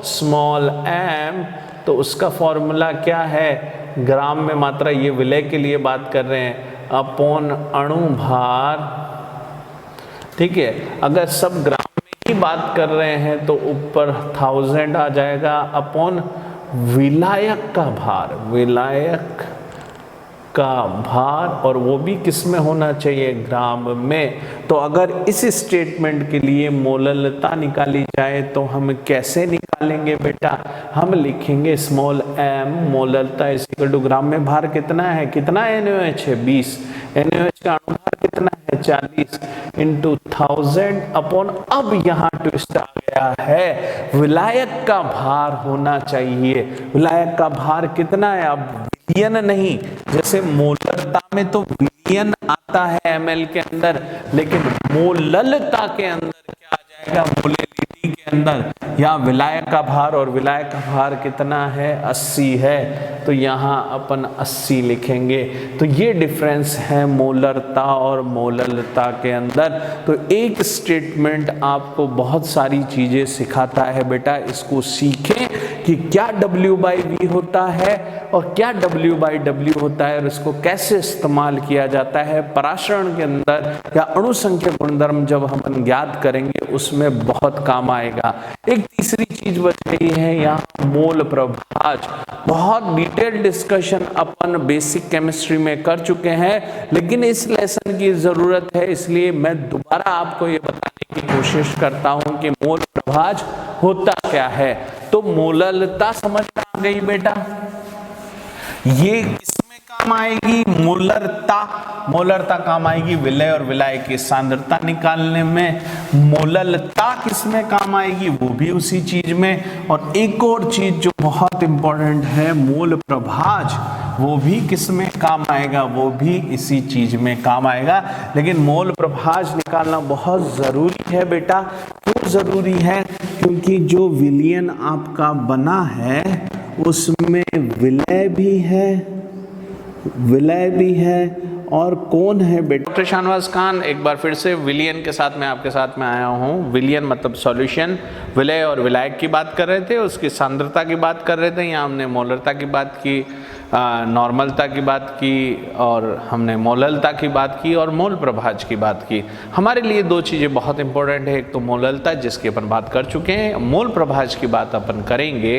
स्मॉल m, तो उसका फॉर्मूला क्या है? ग्राम में मात्रा, ये विलय के लिए बात कर रहे हैं, अपॉन अणु भार। ठीक है, अगर सब ग्राम में ही बात कर रहे हैं तो ऊपर 1000 आ जाएगा, अपॉन विलायक का भार, विलायक का भार, और वो भी किस में होना चाहिए? ग्राम में। तो अगर इस स्टेटमेंट के लिए मोललता निकाली जाए तो हम कैसे निकालेंगे बेटा? हम लिखेंगे small m, molality is equal to gram में भार कितना है? कितना NaOH है? 20। NaOH का अणुभार कितना है? 40 इंटू 1000 अपॉन, अब यहाँ ट्विस्ट आ गया है, विलायक का भार होना चाहिए। विलायक का भार कितना है? अब विलियन नहीं, जैसे मोललता में तो विलियन आता है ml के अंदर, लेकिन मोललता के अंदर क्या आ जाएगा? मोलेलिटी के अंदर, या विलायक का भार, और विलायक का भार कितना है? 80 है। तो यहाँ अपन 80 लिखेंगे। तो ये डिफरेंस है मोलरता और मोललता के अंदर। तो एक स्टेटमेंट आपको बहुत सारी चीजें सिखाता है बेटा, इसको सीखें कि क्या W/V होता है और क्या W/W होता है, और इसको कैसे इस्तेमाल किया जाता है पराशरण के अंदर, या अणु संख्या गुणधर्म जब हम ज्ञात करेंगे उसमें बहुत काम आएगा। एक तीसरी चीज बच गई है यहाँ, मोल प्रभाज। बहुत डिटेल डिस्कशन अपन बेसिक केमिस्ट्री में कर चुके हैं, लेकिन इस लेसन की जरूरत है, इसलिए मैं दोबारा आपको ये बताने की कोशिश करता हूं कि मोल प्रभाज होता क्या है। तो मोललता समझ में आ गई बेटा? ये किसमें काम आएगी? मोलरता। मोलरता काम आएगी विलय और विलाय की सांद्रता निकालने में। मोललता किसमें काम आएगी? वो भी उसी चीज में। और एक और चीज जो बहुत इंपॉर्टेंट है, मोल प्रभाज, वो भी किसमें काम आएगा? वो भी इसी चीज में काम आएगा। लेकिन मोल प्रभाज निकालना बहुत जरूरी है बेटा। क्यों जरूरी है? क्योंकि जो विलयन आपका बना है उसमें विलय भी है, विलय भी है, और कौन है बेटा? डॉक्टर शाहनवाज खान एक बार फिर से विलियन के साथ मैं आपके साथ में आया हूँ। विलियन मतलब सॉल्यूशन। विलय और विलायक की बात कर रहे थे, उसकी सांद्रता की बात कर रहे थे। यहाँ हमने मोलरता की बात की, नॉर्मलता की बात की, और हमने मोललता की बात की, और मोल प्रभाज की बात की। हमारे लिए दो चीज़ें बहुत इंपॉर्टेंट है, एक तो मोललता जिसकी अपन बात कर चुके हैं, मोल प्रभाज की बात अपन करेंगे,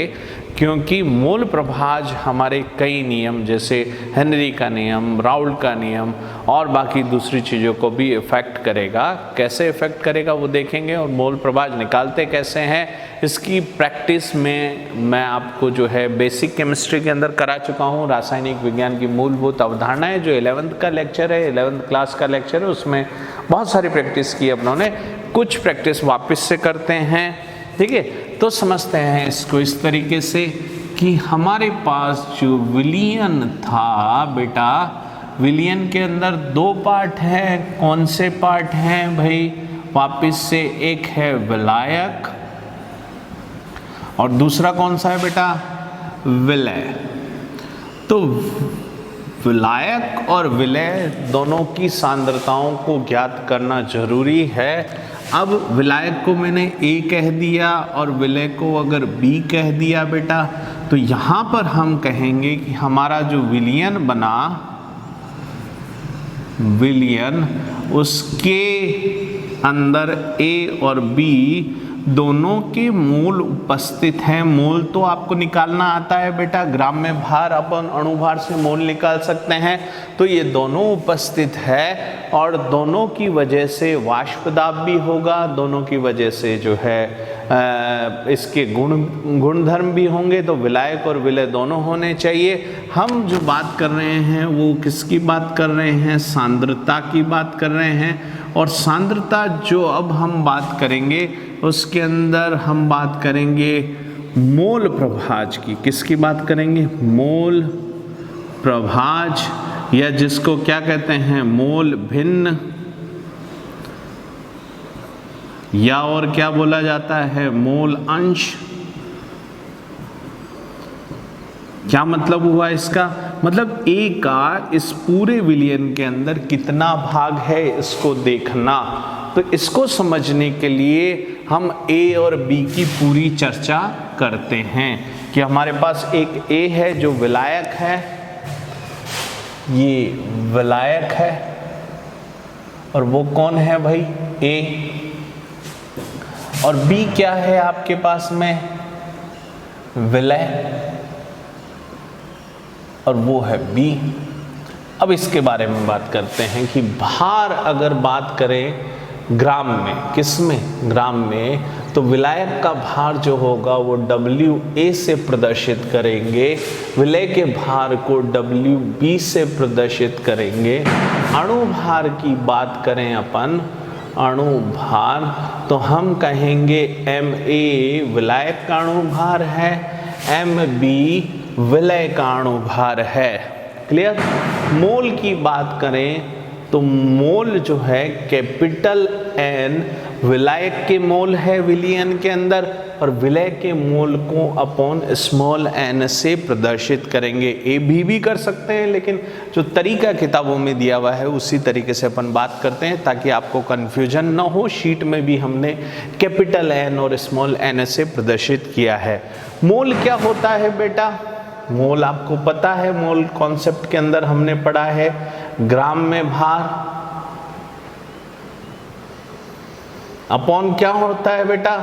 क्योंकि मोल प्रभाज हमारे कई नियम जैसे हेनरी का नियम, राउल्ट का नियम और बाकी दूसरी चीज़ों को भी इफेक्ट करेगा। कैसे इफेक्ट करेगा वो देखेंगे, और मोल प्रभाज निकालते कैसे हैं इसकी प्रैक्टिस में मैं आपको जो है बेसिक केमिस्ट्री के अंदर करा चुका हूँ। रासायनिक विज्ञान की मूलभूत अवधारणाएं जो 11th का लेक्चर है, 11th क्लास का लेक्चर है, उसमें बहुत सारी प्रैक्टिस की अपनों ने। कुछ प्रैक्टिस वापस से करते हैं, ठीक है? तो समझते हैं इसको इस तरीके से कि हमारे पास जो विलियन था बेटा, विलियन के अंदर दो पार्ट हैं। कौन से पार्ट हैं भाई? वापस से एक है विलायक और दूसरा कौन सा है बेटा? विलय। तो विलायक और विलय दोनों की सांद्रताओं को ज्ञात करना जरूरी है। अब विलायक को मैंने A कह दिया और विलय को अगर B कह दिया बेटा, तो यहाँ पर हम कहेंगे कि हमारा जो विलियन बना, विलियन, उसके अंदर A और B दोनों के मोल उपस्थित हैं। मोल तो आपको निकालना आता है बेटा, ग्राम में भार अपन अणुभार से मोल निकाल सकते हैं। तो ये दोनों उपस्थित है और दोनों की वजह से वाष्प दाब भी होगा, दोनों की वजह से जो है इसके गुणधर्म भी होंगे। तो विलायक और विलय दोनों होने चाहिए। हम जो बात कर रहे हैं वो किसकी बात कर रहे हैं? सांद्रता की बात कर रहे हैं। और सांद्रता जो अब हम बात करेंगे उसके अंदर हम बात करेंगे मोल प्रभाज की। किसकी बात करेंगे? मोल प्रभाज, या जिसको क्या कहते हैं? मोल भिन्न, या और क्या बोला जाता है? मोल अंश। क्या मतलब हुआ इसका? मतलब A का इस पूरे विलयन के अंदर कितना भाग है इसको देखना। तो इसको समझने के लिए हम A और B की पूरी चर्चा करते हैं कि हमारे पास एक A है जो विलायक है, ये विलायक है, और वो कौन है भाई? A। और B क्या है आपके पास में? विलय, और वो है B। अब इसके बारे में बात करते हैं कि भार अगर बात करें ग्राम में, किस में? ग्राम में, तो विलायक का भार जो होगा वो WA से प्रदर्शित करेंगे, विलय के भार को WB से प्रदर्शित करेंगे। अणु भार की बात करें अपन, अणु भार, तो हम कहेंगे MA विलायक का अणु भार है, MB विलय का अणु भार है। क्लियर? मोल की बात करें तो मोल जो है कैपिटल N विलायक के मोल है विलयन के अंदर, और विलय के मोल को अपॉन स्मॉल n से प्रदर्शित करेंगे। ए भी कर सकते हैं, लेकिन जो तरीका किताबों में दिया हुआ है उसी तरीके से अपन बात करते हैं ताकि आपको कन्फ्यूजन ना हो। शीट में भी हमने कैपिटल N और स्मॉल n से प्रदर्शित किया है। मोल क्या होता है बेटा? मोल आपको पता है, मोल कॉन्सेप्ट के अंदर हमने पढ़ा है, ग्राम में भार अपॉन क्या होता है बेटा?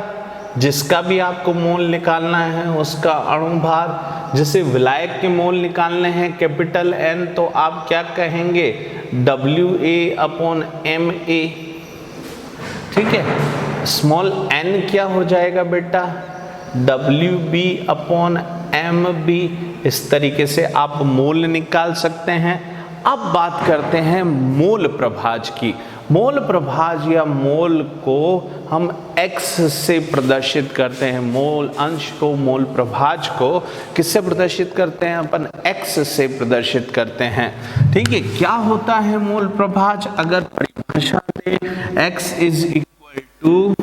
जिसका भी आपको मोल निकालना है उसका अणु भार। जैसे विलायक के मोल निकालने हैं कैपिटल N, तो आप क्या कहेंगे? WA upon MA। ठीक है। स्मॉल n क्या हो जाएगा बेटा? WB upon MB। इस तरीके से आप मोल निकाल सकते हैं। अब बात करते हैं मोल प्रभाज की। मोल प्रभाज या मोल को हम x से प्रदर्शित करते हैं। मोल अंश को, मोल प्रभाज को किससे प्रदर्शित करते हैं? अपन x से प्रदर्शित करते हैं। ठीक है। क्या होता है मोल प्रभाज? अगर परिभाषा दे x इज इक्वल टू,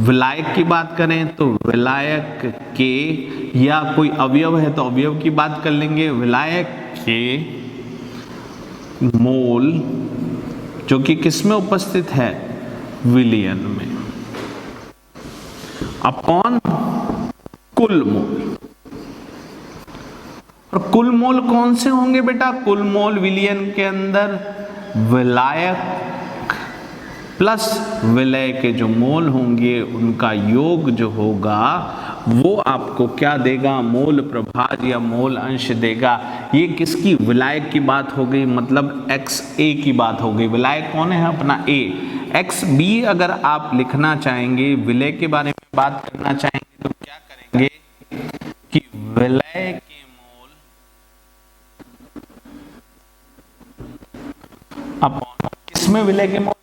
विलायक की बात करें तो विलायक के, या कोई अवयव है तो अवयव की बात कर लेंगे, विलायक के मोल जो कि किस में उपस्थित है? विलयन में, अपॉन कुल मोल। और कुल मोल कौन से होंगे बेटा? कुल मोल विलयन के अंदर विलायक प्लस विलय के जो मोल होंगे उनका योग जो होगा वो आपको क्या देगा? मोल प्रभाज या मोल अंश देगा। ये किसकी? विलायक की बात हो गई, मतलब XA की बात हो गई। विलायक कौन है? अपना A। XB अगर आप लिखना चाहेंगे, विलय के बारे में बात करना चाहेंगे, तो क्या करेंगे कि विलय के मोल अपॉन किसमें? विलय के मोल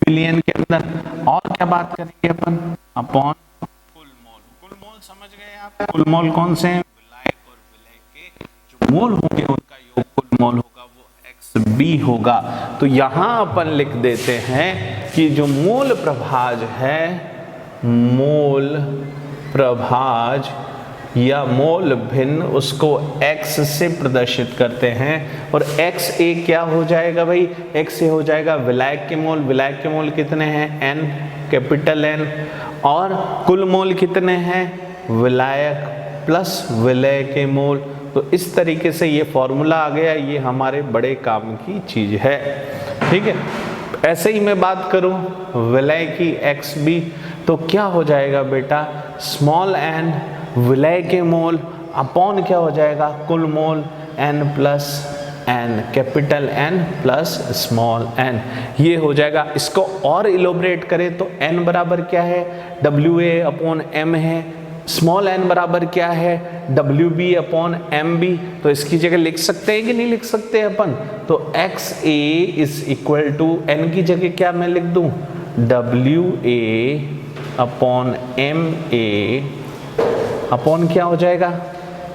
विलयन के अंदर। और क्या बात करेंगे अपन? अपॉन कुल मोल। कुल मोल समझ गए आप? कुल मोल कौन से हैं? विलायक और विलय के जो मोल होंगे उनका योग कुल मोल होगा, वो XB होगा। तो यहां अपन लिख देते हैं कि जो मोल प्रभाज है, मोल प्रभाज या मोल भिन्न, उसको x से प्रदर्शित करते हैं। और XA क्या हो जाएगा भाई? XA हो जाएगा विलायक के मोल। विलायक के मोल कितने हैं? N, capital N। और कुल मोल कितने हैं? विलायक प्लस विलय के मोल। तो इस तरीके से ये फॉर्मूला आ गया। ये हमारे बड़े काम की चीज है। ठीक है। ऐसे ही मैं बात करूं विलय की XB, तो क्या हो जाएगा बेटा? स्मॉल n विलय के मोल अपॉन क्या हो जाएगा? कुल मोल n plus n, capital N plus small n, ये हो जाएगा। इसको और इलोबरेट करें तो n बराबर क्या है? WA अपॉन M है, स्मॉल n बराबर क्या है, WB अपॉन MB, तो इसकी जगह लिख सकते हैं कि नहीं लिख सकते अपन, तो XA is equal to n की जगह क्या मैं लिख दूं, WA अपॉन MA अपॉन क्या हो जाएगा,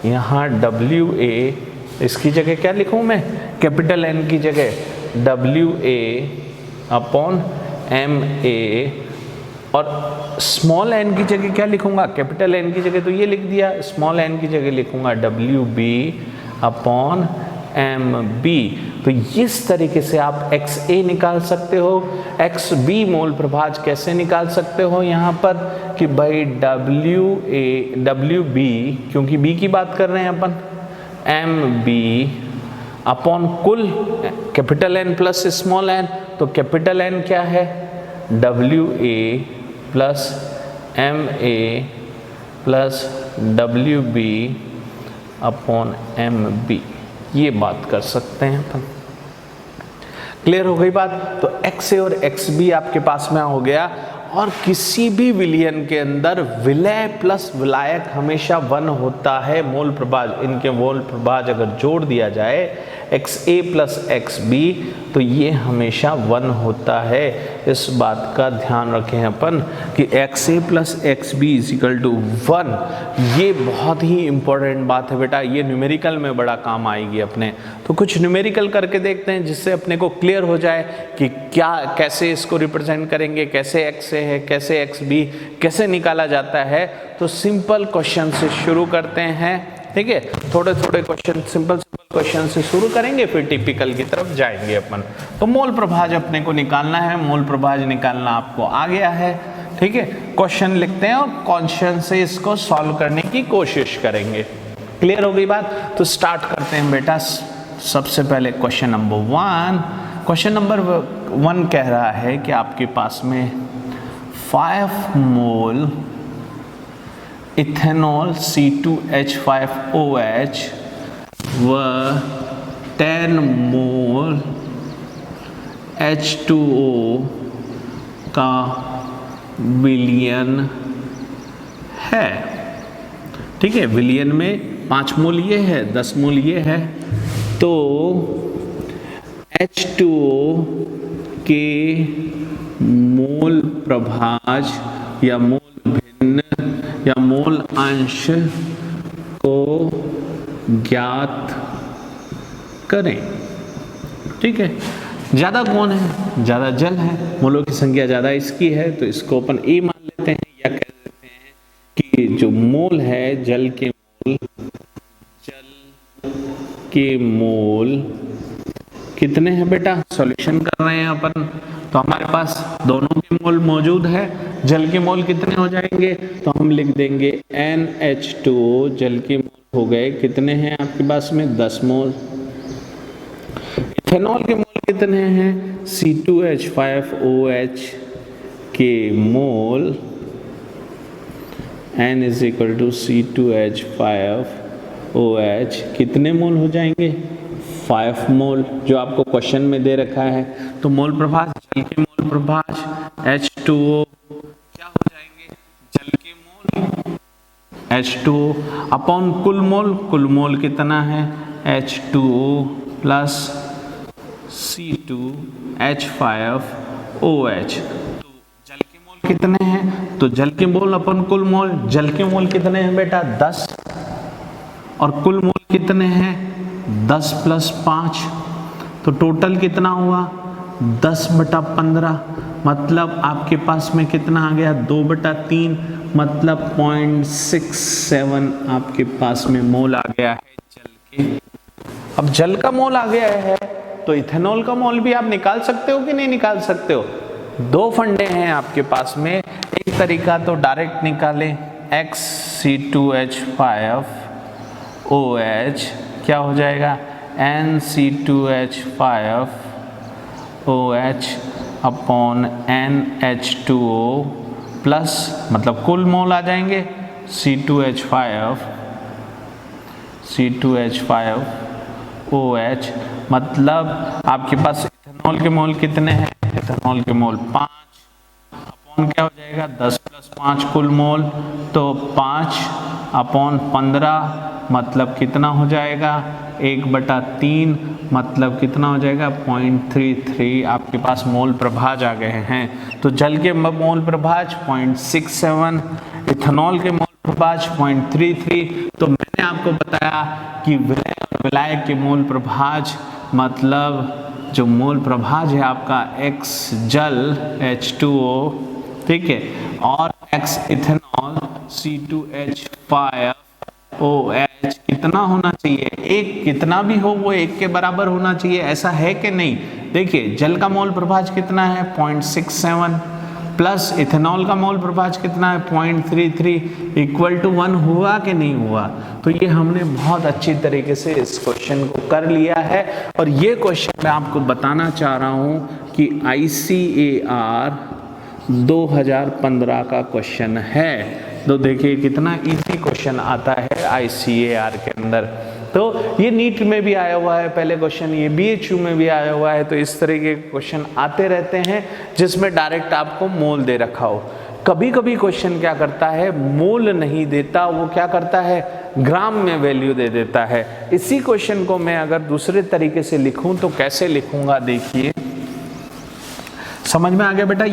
यहाँ WA इसकी जगह क्या लिखूं मैं, कैपिटल N की जगह WA अपॉन MA, और स्मॉल n की जगह क्या लिखूंगा, कैपिटल N की जगह तो ये लिख दिया, स्मॉल n की जगह लिखूंगा WB अपॉन MB। तो इस तरीके से आप XA निकाल सकते हो। XB मोल प्रभाज कैसे निकाल सकते हो यहाँ पर कि भाई WB, क्योंकि B की बात कर रहे हैं अपन, MB अपॉन कुल capital N plus small n, तो कैपिटल N क्या है, WA plus MA plus WB upon MB, ये बात कर सकते हैं अपन। क्लियर हो गई बात। तो XA और XB आपके पास में हो गया, और किसी भी विलयन के अंदर विलय प्लस विलायक हमेशा 1 होता है। मोल प्रभाज, इनके मोल प्रभाज अगर जोड़ दिया जाए XA प्लस XB तो ये हमेशा 1 होता है। इस बात का ध्यान रखें अपन कि XA plus XB is equal to 1, ये बहुत ही इंपॉर्टेंट बात है बेटा, ये न्यूमेरिकल में बड़ा काम आएगी अपने। तो कुछ न्यूमेरिकल करके देखते हैं जिससे अपने को क्लियर हो जाए कि क्या कैसे इसको रिप्रेजेंट करेंगे, कैसे XA है, कैसे XB कैसे निकाला जाता है। तो सिंपल क्वेश्चन से शुरू करते हैं, ठीक है, थोड़े थोड़े क्वेश्चन, सिंपल क्वेश्चन से शुरू करेंगे, फिर टिपिकल की तरफ जाएंगे अपन। तो मोल प्रभाज अपने को निकालना है, मोल प्रभाज निकालना आपको आ गया है, ठीक है। क्वेश्चन लिखते हैं और क्वेश्चन से इसको सॉल्व करने की कोशिश करेंगे। क्लियर हो गई बात। तो स्टार्ट करते हैं बेटा। सबसे पहले क्वेश्चन नंबर 1। क्वेश्चन नंबर 1 कह रहा है कि आपके पास में 5 मोल इथेनॉल C2H5OH व 10 मोल H2O का विलयन है, ठीक है। विलयन में 5 मोल ये है, 10 मोल ये है, तो H2O के मोल प्रभाज या मोल भिन्न या मोल अंश को ज्ञात करें, ठीक है। ज्यादा कौन है, ज्यादा जल है, मोलों की संख्या ज्यादा इसकी है, तो इसको अपन ए मान लेते हैं, या कह देते हैं कि जो मोल है, जल के मोल कितने हैं बेटा, सॉल्यूशन कर रहे हैं अपन, तो हमारे पास दोनों के मोल मौजूद है। जल के मोल कितने हो जाएंगे, तो हम लिख देंगे NH2O, जल के मोल हो गए कितने हैं आपके पास में 10 मोल। इथेनॉल के मोल कितने हैं, C2H5OH के mole N is equal to C2H5OH कितने मोल हो जाएंगे, 5 मोल, जो आपको क्वेश्चन में दे रखा है। तो मोल प्रभाज, जल के मोल प्रभाज H2O क्या हो जाएंगे, जल के मोल H2O अपॉन कुल मोल कितना है, H2O प्लस C2H5OH। तो जल के मोल कितने हैं, तो जल के मोल अपन कुल मोल, जल के मोल कितने हैं बेटा 10, और कुल मोल कितने हैं 10 प्लस 5, तो टोटल कितना हुआ 10/15, मतलब आपके पास में कितना आ गया 2/3, मतलब 0.67 आपके पास में मोल आ गया है जल के। अब जल का मोल आ गया है तो इथेनॉल का मोल भी आप निकाल सकते हो कि नहीं निकाल सकते हो। 2 फंडे हैं आपके पास में, एक तरीका तो डायरेक्ट निकालें, XC2H5OH क्या हो जाएगा, NC2H5OH अपॉन NH2O प्लस, मतलब कुल मोल आ जाएंगे C2H5OH, मतलब आपके पास इथेनॉल के मोल कितने हैं, इथेनॉल के मोल 5 अपॉन क्या हो जाएगा 10 प्लस 5 कुल मोल, तो 5/15 मतलब कितना हो जाएगा, 1/3 मतलब कितना हो जाएगा, 0.33 आपके पास मोल प्रभाज आ गए हैं। तो जल के मोल प्रभाज 0.67, इथेनॉल के मोल प्रभाज 0.33। तो मैंने आपको बताया कि विलय और विलायक के मोल प्रभाज मतलब जो मोल प्रभाज है आपका X जल H2O, ठीक है, और X इथेनॉल C2H5OH कितना होना चाहिए, एक, कितना भी हो वो एक के बराबर होना चाहिए, ऐसा है कि नहीं। देखिए जल का मोल प्रभाज कितना है 0.67 प्लस इथेनॉल का मोल प्रभाज कितना है 0.33 इक्वल टू 1 हुआ कि नहीं हुआ। तो ये हमने बहुत अच्छी तरीके से इस क्वेश्चन को कर लिया है। और ये क्वेश्चन मैं आपको बताना चाह रहा हूँ कि ICAR 2015 का क्वेश्चन है। तो देखिए कितना इजी क्वेश्चन आता है ICAR के अंदर। तो ये नीट में भी आया हुआ है पहले क्वेश्चन, ये BHU में भी आया हुआ है। तो इस तरीके के क्वेश्चन आते रहते हैं जिसमें डायरेक्ट आपको मोल दे रखा हो। कभी कभी क्वेश्चन क्या करता है, मोल नहीं देता, वो क्या करता है, ग्राम में वैल्यू दे देता है। इसी क्वेश्चन को मैं अगर दूसरे तरीके से लिखूं तो कैसे लिखूंगा, देखिए समझ में आ गया बेटा।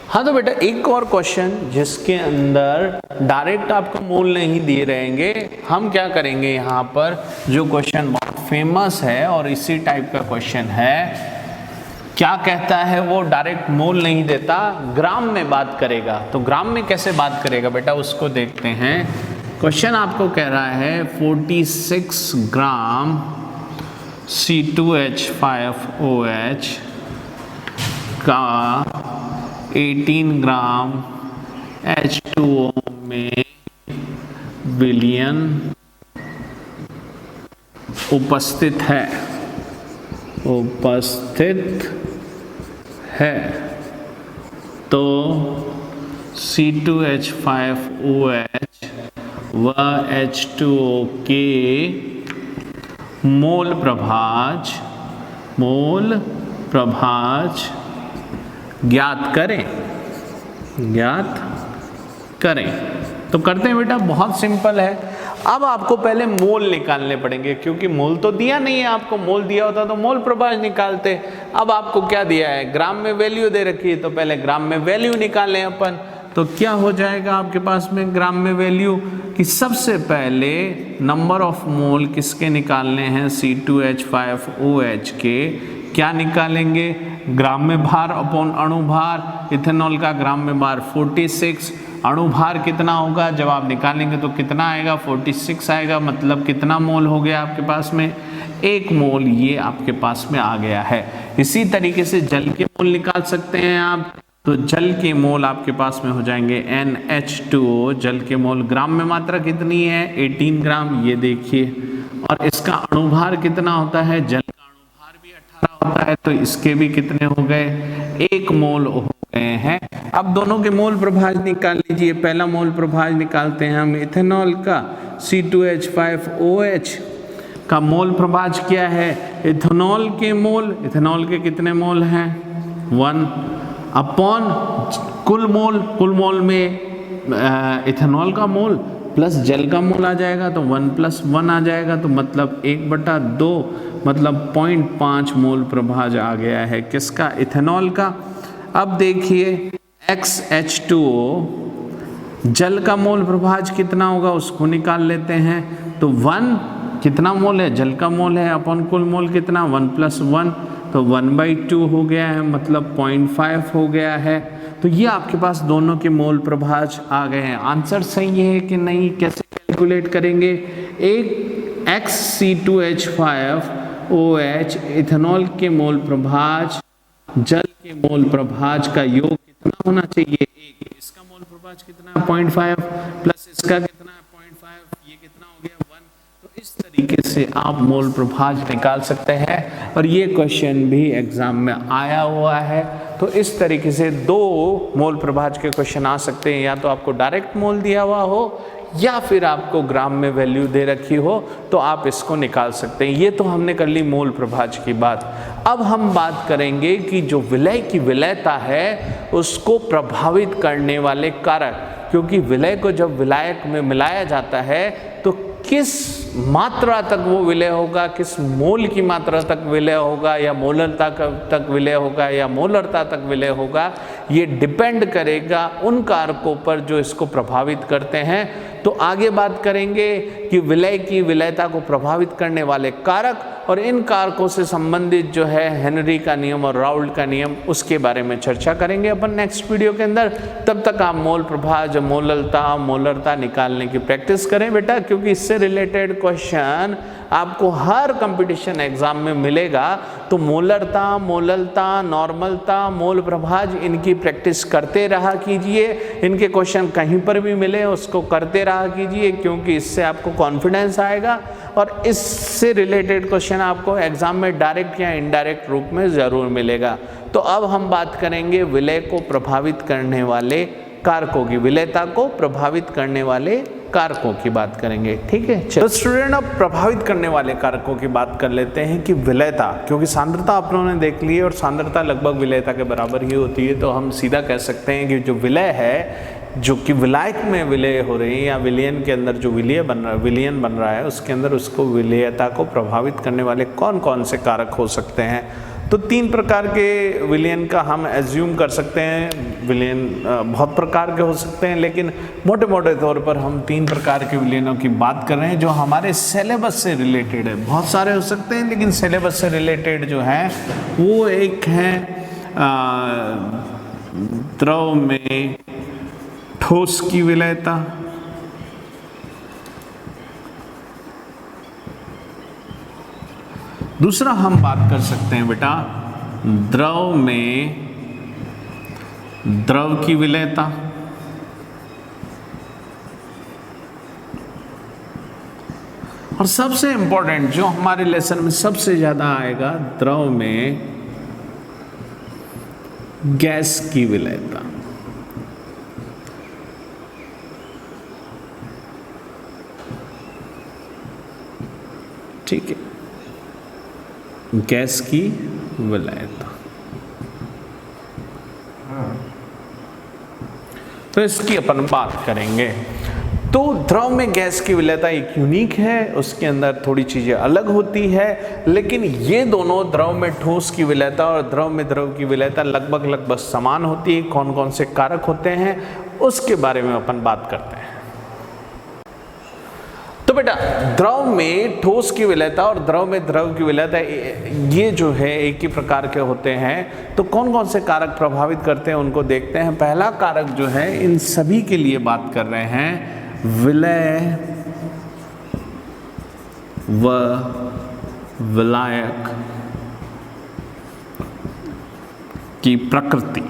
हाँ तो बेटा एक और क्वेश्चन जिसके अंदर डायरेक्ट आपको मोल नहीं दिए रहेंगे, हम क्या करेंगे यहाँ पर, जो क्वेश्चन बहुत फेमस है और इसी टाइप का क्वेश्चन है, क्या कहता है वो, डायरेक्ट मोल नहीं देता, ग्राम में बात करेगा। तो ग्राम में कैसे बात करेगा बेटा, उसको देखते हैं। क्वेश्चन आपको कह रहा है 46 ग्राम C2H5OH का 18 ग्राम H2O में विलयन उपस्थित है, तो C2H5OH व H2O के मोल प्रभाज ज्ञात करें। तो करते हैं बेटा, बहुत सिंपल है। अब आपको पहले मोल निकालने पड़ेंगे, क्योंकि मोल तो दिया नहीं है आपको, मोल दिया होता तो मोल प्रभाज निकालते। अब आपको क्या दिया है, ग्राम में वैल्यू दे रखी है, तो पहले ग्राम में वैल्यू निकालें अपन। तो क्या हो जाएगा आपके पास में ग्राम में वैल्यू, कि सबसे पहले नंबर ऑफ मोल किसके निकालने हैं, C2H5OH के, क्या निकालेंगे, ग्राम में भार अपॉन अणु भार। इथेनॉल का ग्राम में भार 46, अणु भार कितना होगा, जब आप निकालेंगे तो कितना आएगा, 46 आएगा, मतलब कितना मोल हो गया आपके पास में, 1 मोल ये आपके पास में आ गया है। इसी तरीके से जल के मोल निकाल सकते हैं आप। तो जल के मोल आपके पास में हो जाएंगे NH2O, जल के मोल, ग्राम में मात्रा कितनी है 18 ग्राम, ये देखिए। और इसका अणुभार कितना होता है, जल का अणुभार भी 18 होता है, तो इसके भी कितने हो गए, 1 मोल हो गए हैं। अब दोनों के मोल प्रभाज निकाल लीजिए। पहला मोल प्रभाज निकालते हैं हम इथेनॉल का, C2H5OH का मोल प्रभाज क्या है, इथेनॉल के मोल, इथेनॉल के कितने मोल हैं 1 अपॉन कुल मोल में इथेनॉल का मोल प्लस जल का मोल आ जाएगा, तो 1 + 1 आ जाएगा, तो मतलब 1/2, मतलब 0.5 मोल प्रभाज आ गया है किसका, इथेनॉल का। अब देखिए XH2O, जल का मोल प्रभाज कितना होगा उसको निकाल लेते हैं। तो 1 कितना मोल है, जल का मोल है, अपॉन कुल मोल कितना 1 + 1, तो 1/2 हो गया है, मतलब 0.5 हो गया है। तो ये आपके पास दोनों के मोल प्रभाज आ गए हैं। आंसर सही है कि नहीं, कैसे कैलकुलेट करेंगे, एक XC2H5OH इथेनॉल के मोल प्रभाज जल के मोल प्रभाज का योग कितना होना चाहिए, 1, इसका मोल प्रभाज कितना है 0.5 प्लस इसका कितना है 0.5, ये कितना हो गया 1। तो इस तरीके से आप मोल प्रभाज निकाल सकते हैं, और ये क्वेश्चन भी एग्जाम में आया हुआ है। तो इस तरीके से 2 मोल प्रभाज के क्वेश्चन आ सकते हैं, या तो आपको डायरेक्ट मोल दिया हुआ हो, या फिर आपको ग्राम में वैल्यू दे रखी हो तो आप इसको निकाल सकते हैं। ये तो हमने कर ली मोल प्रभाज की बात। अब हम बात करेंगे कि जो विलय की विलयता है उसको प्रभावित करने वाले कारक, क्योंकि विलय को जब विलायक में मिलाया जाता है तो किस मात्रा तक वो विलय होगा, किस मोल की मात्रा तक विलय होगा, या मोलरता तक विलय होगा, या मोलरता तक विलय होगा, ये डिपेंड करेगा उन कारकों पर जो इसको प्रभावित करते हैं। तो आगे बात करेंगे कि विलय की विलयता को प्रभावित करने वाले कारक और इन कारकों से संबंधित जो है हेनरी का नियम और राउल्ट का नियम, उसके बारे में चर्चा करेंगे अपन नेक्स्ट वीडियो के अंदर। तब तक आप मोल प्रभाज, मोलरता निकालने की प्रैक्टिस करें बेटा, क्योंकि इससे रिलेटेड क्वेश्चन आपको हर कंपटीशन एग्जाम में मिलेगा। तो मोलरता, नॉर्मलता, मोल प्रभाज, इनकी प्रैक्टिस करते रहा कीजिए। इनके क्वेश्चन कहीं पर भी मिले उसको करते रहा कीजिए, क्योंकि इससे आपको कॉन्फिडेंस आएगा और इससे रिलेटेड क्वेश्चन आपको एग्जाम में डायरेक्ट या इनडायरेक्ट रूप में ज़रूर मिलेगा। तो अब हम बात करेंगे विलय को प्रभावित करने वाले कारकों की, विलयता को प्रभावित करने वाले कारकों की बात करेंगे, ठीक है। तो स्टूडेंट अब प्रभावित करने वाले कारकों की बात कर लेते हैं कि विलयता, क्योंकि सांद्रता अपनों ने देख ली है और सांद्रता लगभग विलयता के बराबर ही होती है, तो हम सीधा कह सकते हैं कि जो विलय है, जो कि विलायक में विलय हो रही है या विलयन के अंदर जो विलयन बन रहा है उसके अंदर उसको विलयता को प्रभावित करने वाले कौन कौन से कारक हो सकते हैं। तो 3 प्रकार के विलयन का हम एज्यूम कर सकते हैं। विलयन बहुत प्रकार के हो सकते हैं, लेकिन मोटे मोटे तौर पर हम 3 प्रकार के विलयनों की बात कर रहे हैं जो हमारे सिलेबस से रिलेटेड है। बहुत सारे हो सकते हैं, लेकिन सिलेबस से रिलेटेड जो है वो एक है द्रव में ठोस की विलयता, दूसरा हम बात कर सकते हैं बेटा द्रव में द्रव की विलयता, और सबसे इंपॉर्टेंट जो हमारे लेसन में सबसे ज्यादा आएगा, द्रव में गैस की विलयता। ठीक है, गैस की विलयता। तो इसकी अपन बात करेंगे। तो द्रव में गैस की विलयता एक यूनिक है, उसके अंदर थोड़ी चीजें अलग होती है, लेकिन ये दोनों द्रव में ठोस की विलयता और द्रव में द्रव की विलयता लगभग समान होती है। कौन कौन से कारक होते हैं उसके बारे में अपन बात करते हैं। तो बेटा द्रव में ठोस की विलयता और द्रव में द्रव की विलयता ये जो है एक ही प्रकार के होते हैं। तो कौन कौन से कारक प्रभावित करते हैं उनको देखते हैं। पहला कारक जो है, इन सभी के लिए बात कर रहे हैं, विलय व विलायक की प्रकृति।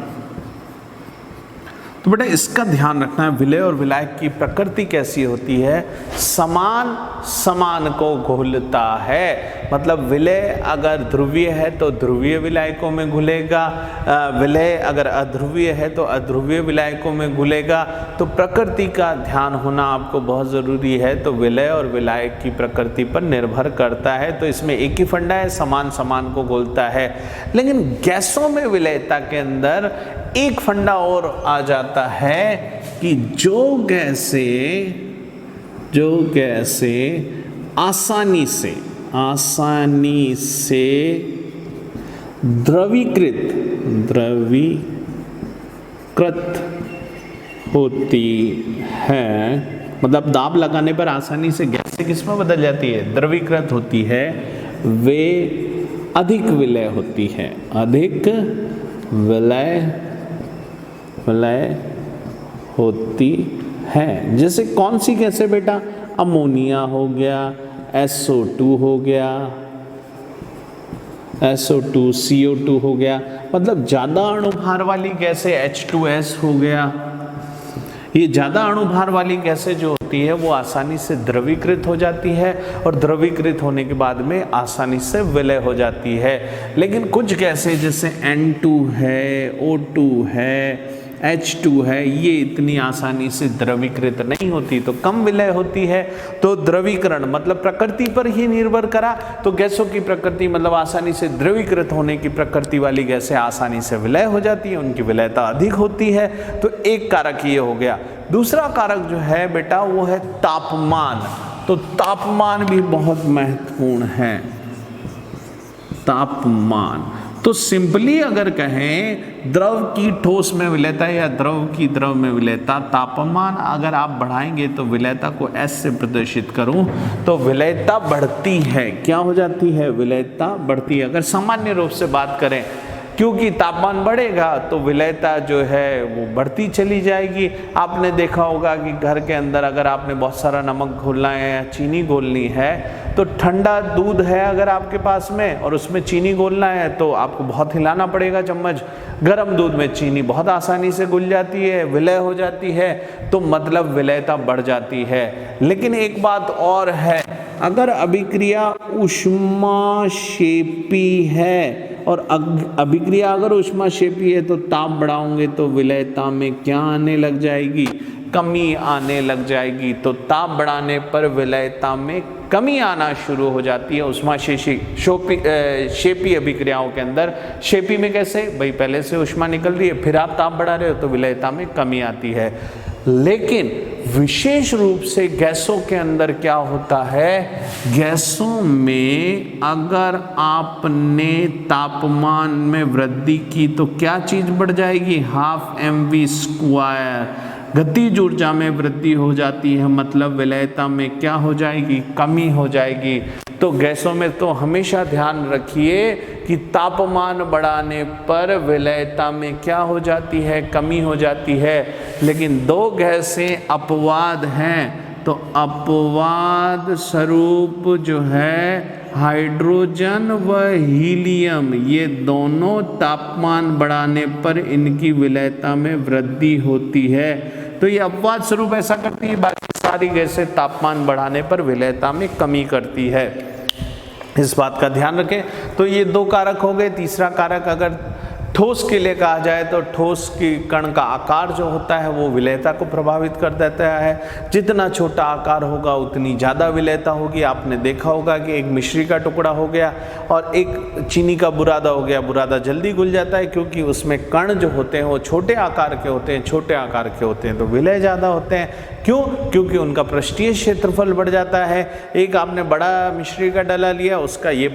तो बेटा इसका ध्यान रखना है, विलय और विलायक की प्रकृति कैसी होती है, समान समान को घुलता है। मतलब विलय अगर ध्रुवीय है तो ध्रुवीय विलायकों में घुलेगा, विलय अगर अध्रुवीय है तो अध्रुवीय विलायकों में घुलेगा। तो प्रकृति का ध्यान होना आपको बहुत ज़रूरी है। तो विलय और विलायक की प्रकृति पर निर्भर करता है। तो इसमें एक ही फंडा है, समान समान को घुलता है। लेकिन गैसों में विलयता के अंदर एक फंडा और आ जाता है कि जो गैसें आसानी से द्रवीकृत होती है, मतलब दाब लगाने पर आसानी से गैस से किस में बदल जाती है, द्रवीकृत होती है, वे अधिक विलय होती है, अधिक विलय होती है। जैसे कौन सी गैस है बेटा, अमोनिया हो गया, SO2 हो गया, SO2 CO2 हो गया, मतलब ज़्यादा अणुभार वाली गैसें H2S हो गया। ये ज़्यादा अणुभार वाली गैसें जो होती है वो आसानी से द्रवीकृत हो जाती है और द्रवीकृत होने के बाद में आसानी से विलय हो जाती है। लेकिन कुछ गैसें जैसे N2 है, O2 है, H2 है, ये इतनी आसानी से द्रवीकृत नहीं होती, तो कम विलय होती है। तो द्रवीकरण मतलब प्रकृति पर ही निर्भर करा, तो गैसों की प्रकृति मतलब आसानी से द्रवीकृत होने की प्रकृति वाली गैसें आसानी से विलय हो जाती है, उनकी विलयता अधिक होती है। तो एक कारक ये हो गया। दूसरा कारक जो है बेटा वो है तापमान। तो तापमान भी बहुत महत्वपूर्ण है। तापमान तो सिंपली अगर कहें द्रव की ठोस में विलयता या द्रव की द्रव में विलयता, तापमान अगर आप बढ़ाएंगे तो विलयता को S से प्रदर्शित करूं तो विलयता बढ़ती है। क्या हो जाती है? विलयता बढ़ती है। अगर सामान्य रूप से बात करें, क्योंकि तापमान बढ़ेगा तो विलयता जो है वो बढ़ती चली जाएगी। आपने देखा होगा कि घर के अंदर अगर आपने बहुत सारा नमक घोलना है या चीनी घोलनी है, तो ठंडा दूध है अगर आपके पास में और उसमें चीनी घोलना है तो आपको बहुत हिलाना पड़ेगा चम्मच। गर्म दूध में चीनी बहुत आसानी से घुल जाती है, विलय हो जाती है, तो मतलब विलयता बढ़ जाती है। लेकिन एक बात और है, अगर अभिक्रिया ऊष्माक्षेपी है और अभिक्रिया अगर ऊष्माक्षेपी है तो ताप बढ़ाओगे तो विलयता में क्या आने लग जाएगी? कमी आने लग जाएगी। तो ताप बढ़ाने पर विलयता में कमी आना शुरू हो जाती है ऊष्माक्षेपी अभिक्रियाओं के अंदर। शेपी में कैसे? भाई पहले से ऊष्मा निकल रही है, फिर आप ताप बढ़ा रहे हो तो विलयता में कमी आती है। लेकिन विशेष रूप से गैसों के अंदर क्या होता है? गैसों में अगर आपने तापमान में वृद्धि की तो क्या चीज बढ़ जाएगी? 12mv²। गतिज ऊर्जा में वृद्धि हो जाती है, मतलब विलयता में क्या हो जाएगी? कमी हो जाएगी। तो गैसों में तो हमेशा ध्यान रखिए कि तापमान बढ़ाने पर विलयता में क्या हो जाती है? कमी हो जाती है। लेकिन दो गैसें अपवाद हैं, तो अपवाद स्वरूप जो है हाइड्रोजन व हीलियम, ये दोनों तापमान बढ़ाने पर इनकी विलयता में वृद्धि होती है। तो ये अपवाद स्वरूप ऐसा करती है, बाकी सारी गैसें तापमान बढ़ाने पर विलयता में कमी करती है। इस बात का ध्यान रखें। तो ये दो कारक हो गए। तीसरा कारक अगर ठोस के लिए कहा जाए तो ठोस की कण का आकार जो होता है वो विलयता को प्रभावित कर देता है। जितना छोटा आकार होगा उतनी ज़्यादा विलयता होगी। आपने देखा होगा कि एक मिश्री का टुकड़ा हो गया और एक चीनी का बुरादा हो गया, बुरादा जल्दी घुल जाता है क्योंकि उसमें कण जो होते हैं वो छोटे आकार के होते हैं, छोटे आकार के होते हैं तो विलय ज़्यादा होते हैं। क्यों? क्योंकि उनका पृष्ठीय क्षेत्रफल बढ़ जाता है। एक आपने बड़ा मिश्री का डला लिया, उसका ये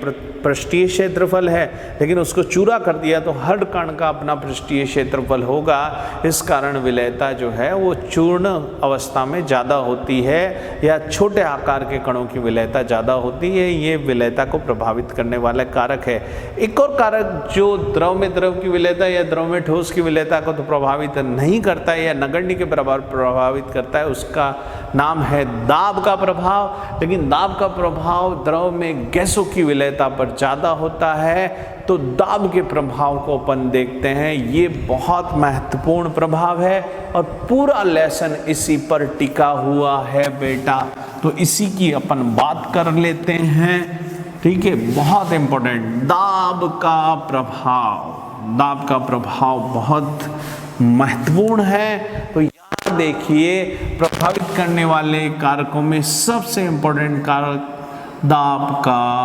पृष्ठीय क्षेत्रफल है, लेकिन उसको चूरा कर दिया तो हर कण का अपना पृष्ठीय क्षेत्रफल होगा। इस कारण विलयता जो है वो चूर्ण अवस्था में ज़्यादा होती है या छोटे आकार के कणों की विलयता ज़्यादा होती है। ये विलयता को प्रभावित करने वाला कारक है। एक और कारक जो द्रव में द्रव की विलयता या द्रव में ठोस की विलयता को तो प्रभावित नहीं करता है या नगण्य के बराबर प्रभावित करता है, उसका नाम है दाब का प्रभाव। लेकिन दाब का प्रभाव द्रव में गैसों की विलयता पर ज़्यादा होता है, तो दाब के प्रभाव को अपन देखते हैं। ये बहुत महत्वपूर्ण प्रभाव है और पूरा लेसन इसी पर टिका हुआ है बेटा। तो इसी की अपन बात कर लेते हैं, ठीक है। बहुत इंपॉर्टेंट, दाब का प्रभाव। दाब का प्रभाव बहुत महत्वपूर्ण है। तो यहाँ देखिए, प्रभावित करने वाले कारकों में सबसे इंपॉर्टेंट कारक दाब का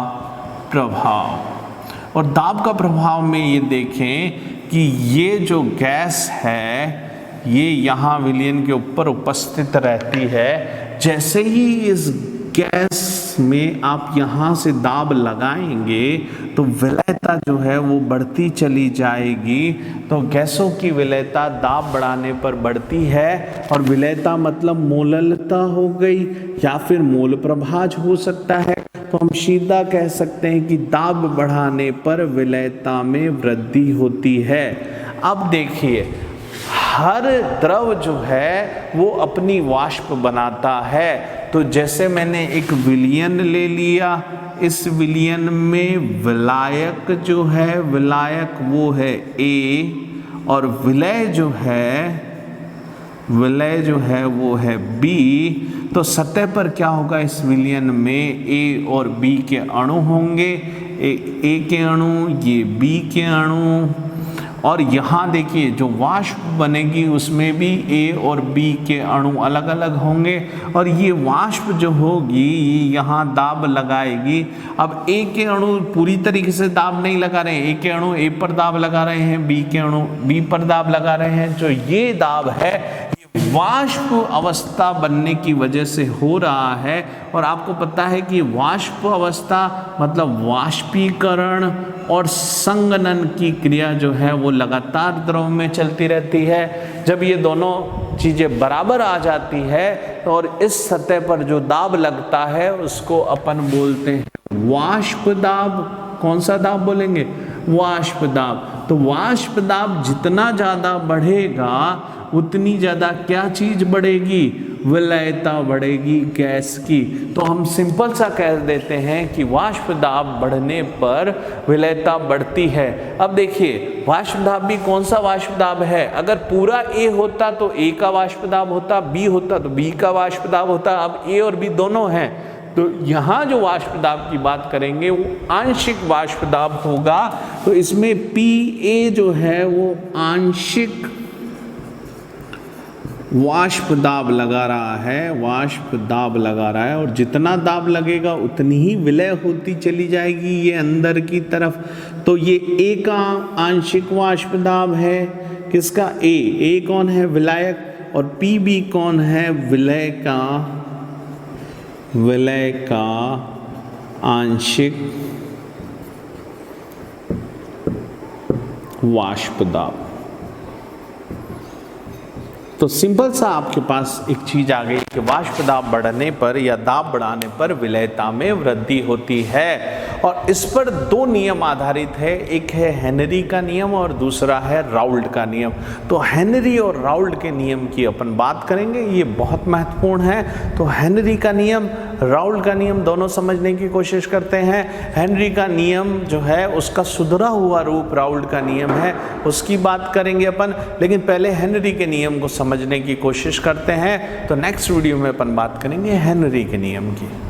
प्रभाव। और दाब का प्रभाव में ये देखें कि ये जो गैस है ये यहाँ विलयन के ऊपर उपस्थित रहती है। जैसे ही इस गैस में आप यहाँ से दाब लगाएंगे तो विलयता जो है वो बढ़ती चली जाएगी। तो गैसों की विलयता दाब बढ़ाने पर बढ़ती है, और विलयता मतलब मोललता हो गई या फिर मोल प्रभाज हो सकता है। तो हम सीधा कह सकते हैं कि दाब बढ़ाने पर विलयता में वृद्धि होती है। अब देखिए, हर द्रव जो है वो अपनी वाष्प बनाता है। तो जैसे मैंने एक विलयन ले लिया, इस विलयन में विलायक जो है, विलायक वो है A, और विलय जो है वो है B। तो सतह पर क्या होगा? इस विलयन में A और B के अणु होंगे। A के अणु, ये B के अणु, और यहाँ देखिए जो वाष्प बनेगी उसमें भी ए और बी के अणु अलग अलग होंगे और ये वाष्प जो होगी ये यहाँ दाब लगाएगी। अब ए के अणु पूरी तरीके से दाब नहीं लगा रहे हैं, ए के अणु ए पर दाब लगा रहे हैं, बी के अणु बी पर दाब लगा रहे हैं। जो ये दाब है वाष्प अवस्था बनने की वजह से हो रहा है। और आपको पता है कि वाष्प अवस्था मतलब वाष्पीकरण और संघनन की क्रिया जो है वो लगातार द्रव में चलती रहती है। जब ये दोनों चीज़ें बराबर आ जाती है और इस सतह पर जो दाब लगता है उसको अपन बोलते हैं वाष्प दाब। कौन सा दाब बोलेंगे? वाष्प दाब। तो वाष्प दाब जितना ज़्यादा बढ़ेगा उतनी ज़्यादा क्या चीज़ बढ़ेगी? विलयता बढ़ेगी गैस की। तो हम सिंपल सा कह देते हैं कि वाष्प दाब बढ़ने पर विलयता बढ़ती है। अब देखिए वाष्प दाब भी कौन सा वाष्प दाब है? अगर पूरा ए होता तो ए का वाष्प दाब होता, बी होता तो बी का वाष्प दाब होता। अब ए और बी दोनों हैं तो यहाँ जो वाष्प दाब की बात करेंगे वो आंशिक वाष्प दाब होगा। तो इसमें पी ए जो है वो आंशिक वाष्प दाब लगा रहा है, वाष्प दाब लगा रहा है। और जितना दाब लगेगा उतनी ही विलय होती चली जाएगी ये अंदर की तरफ। तो ये ए का आंशिक वाष्प दाब है, किसका? ए कौन है? विलायक। और पी बी कौन है? विलय का आंशिक वाष्प दाब। तो सिंपल सा आपके पास एक चीज आ गई कि वाष्प दाब बढ़ने पर या दाब बढ़ाने पर विलयता में वृद्धि होती है। और इस पर दो नियम आधारित है, एक है हेनरी का नियम और दूसरा है राउल्ट का नियम। तो हेनरी और राउल्ट के नियम की अपन बात करेंगे, ये बहुत महत्वपूर्ण है। तो हेनरी का नियम, राउल्ट का नियम दोनों समझने की कोशिश करते हैं। हेनरी का नियम जो है उसका सुधरा हुआ रूप राउल्ट का नियम है, उसकी बात करेंगे अपन। लेकिन पहले हेनरी के नियम को समझने की कोशिश करते हैं। तो नेक्स्ट वीडियो में अपन बात करेंगे हेनरी के नियम की।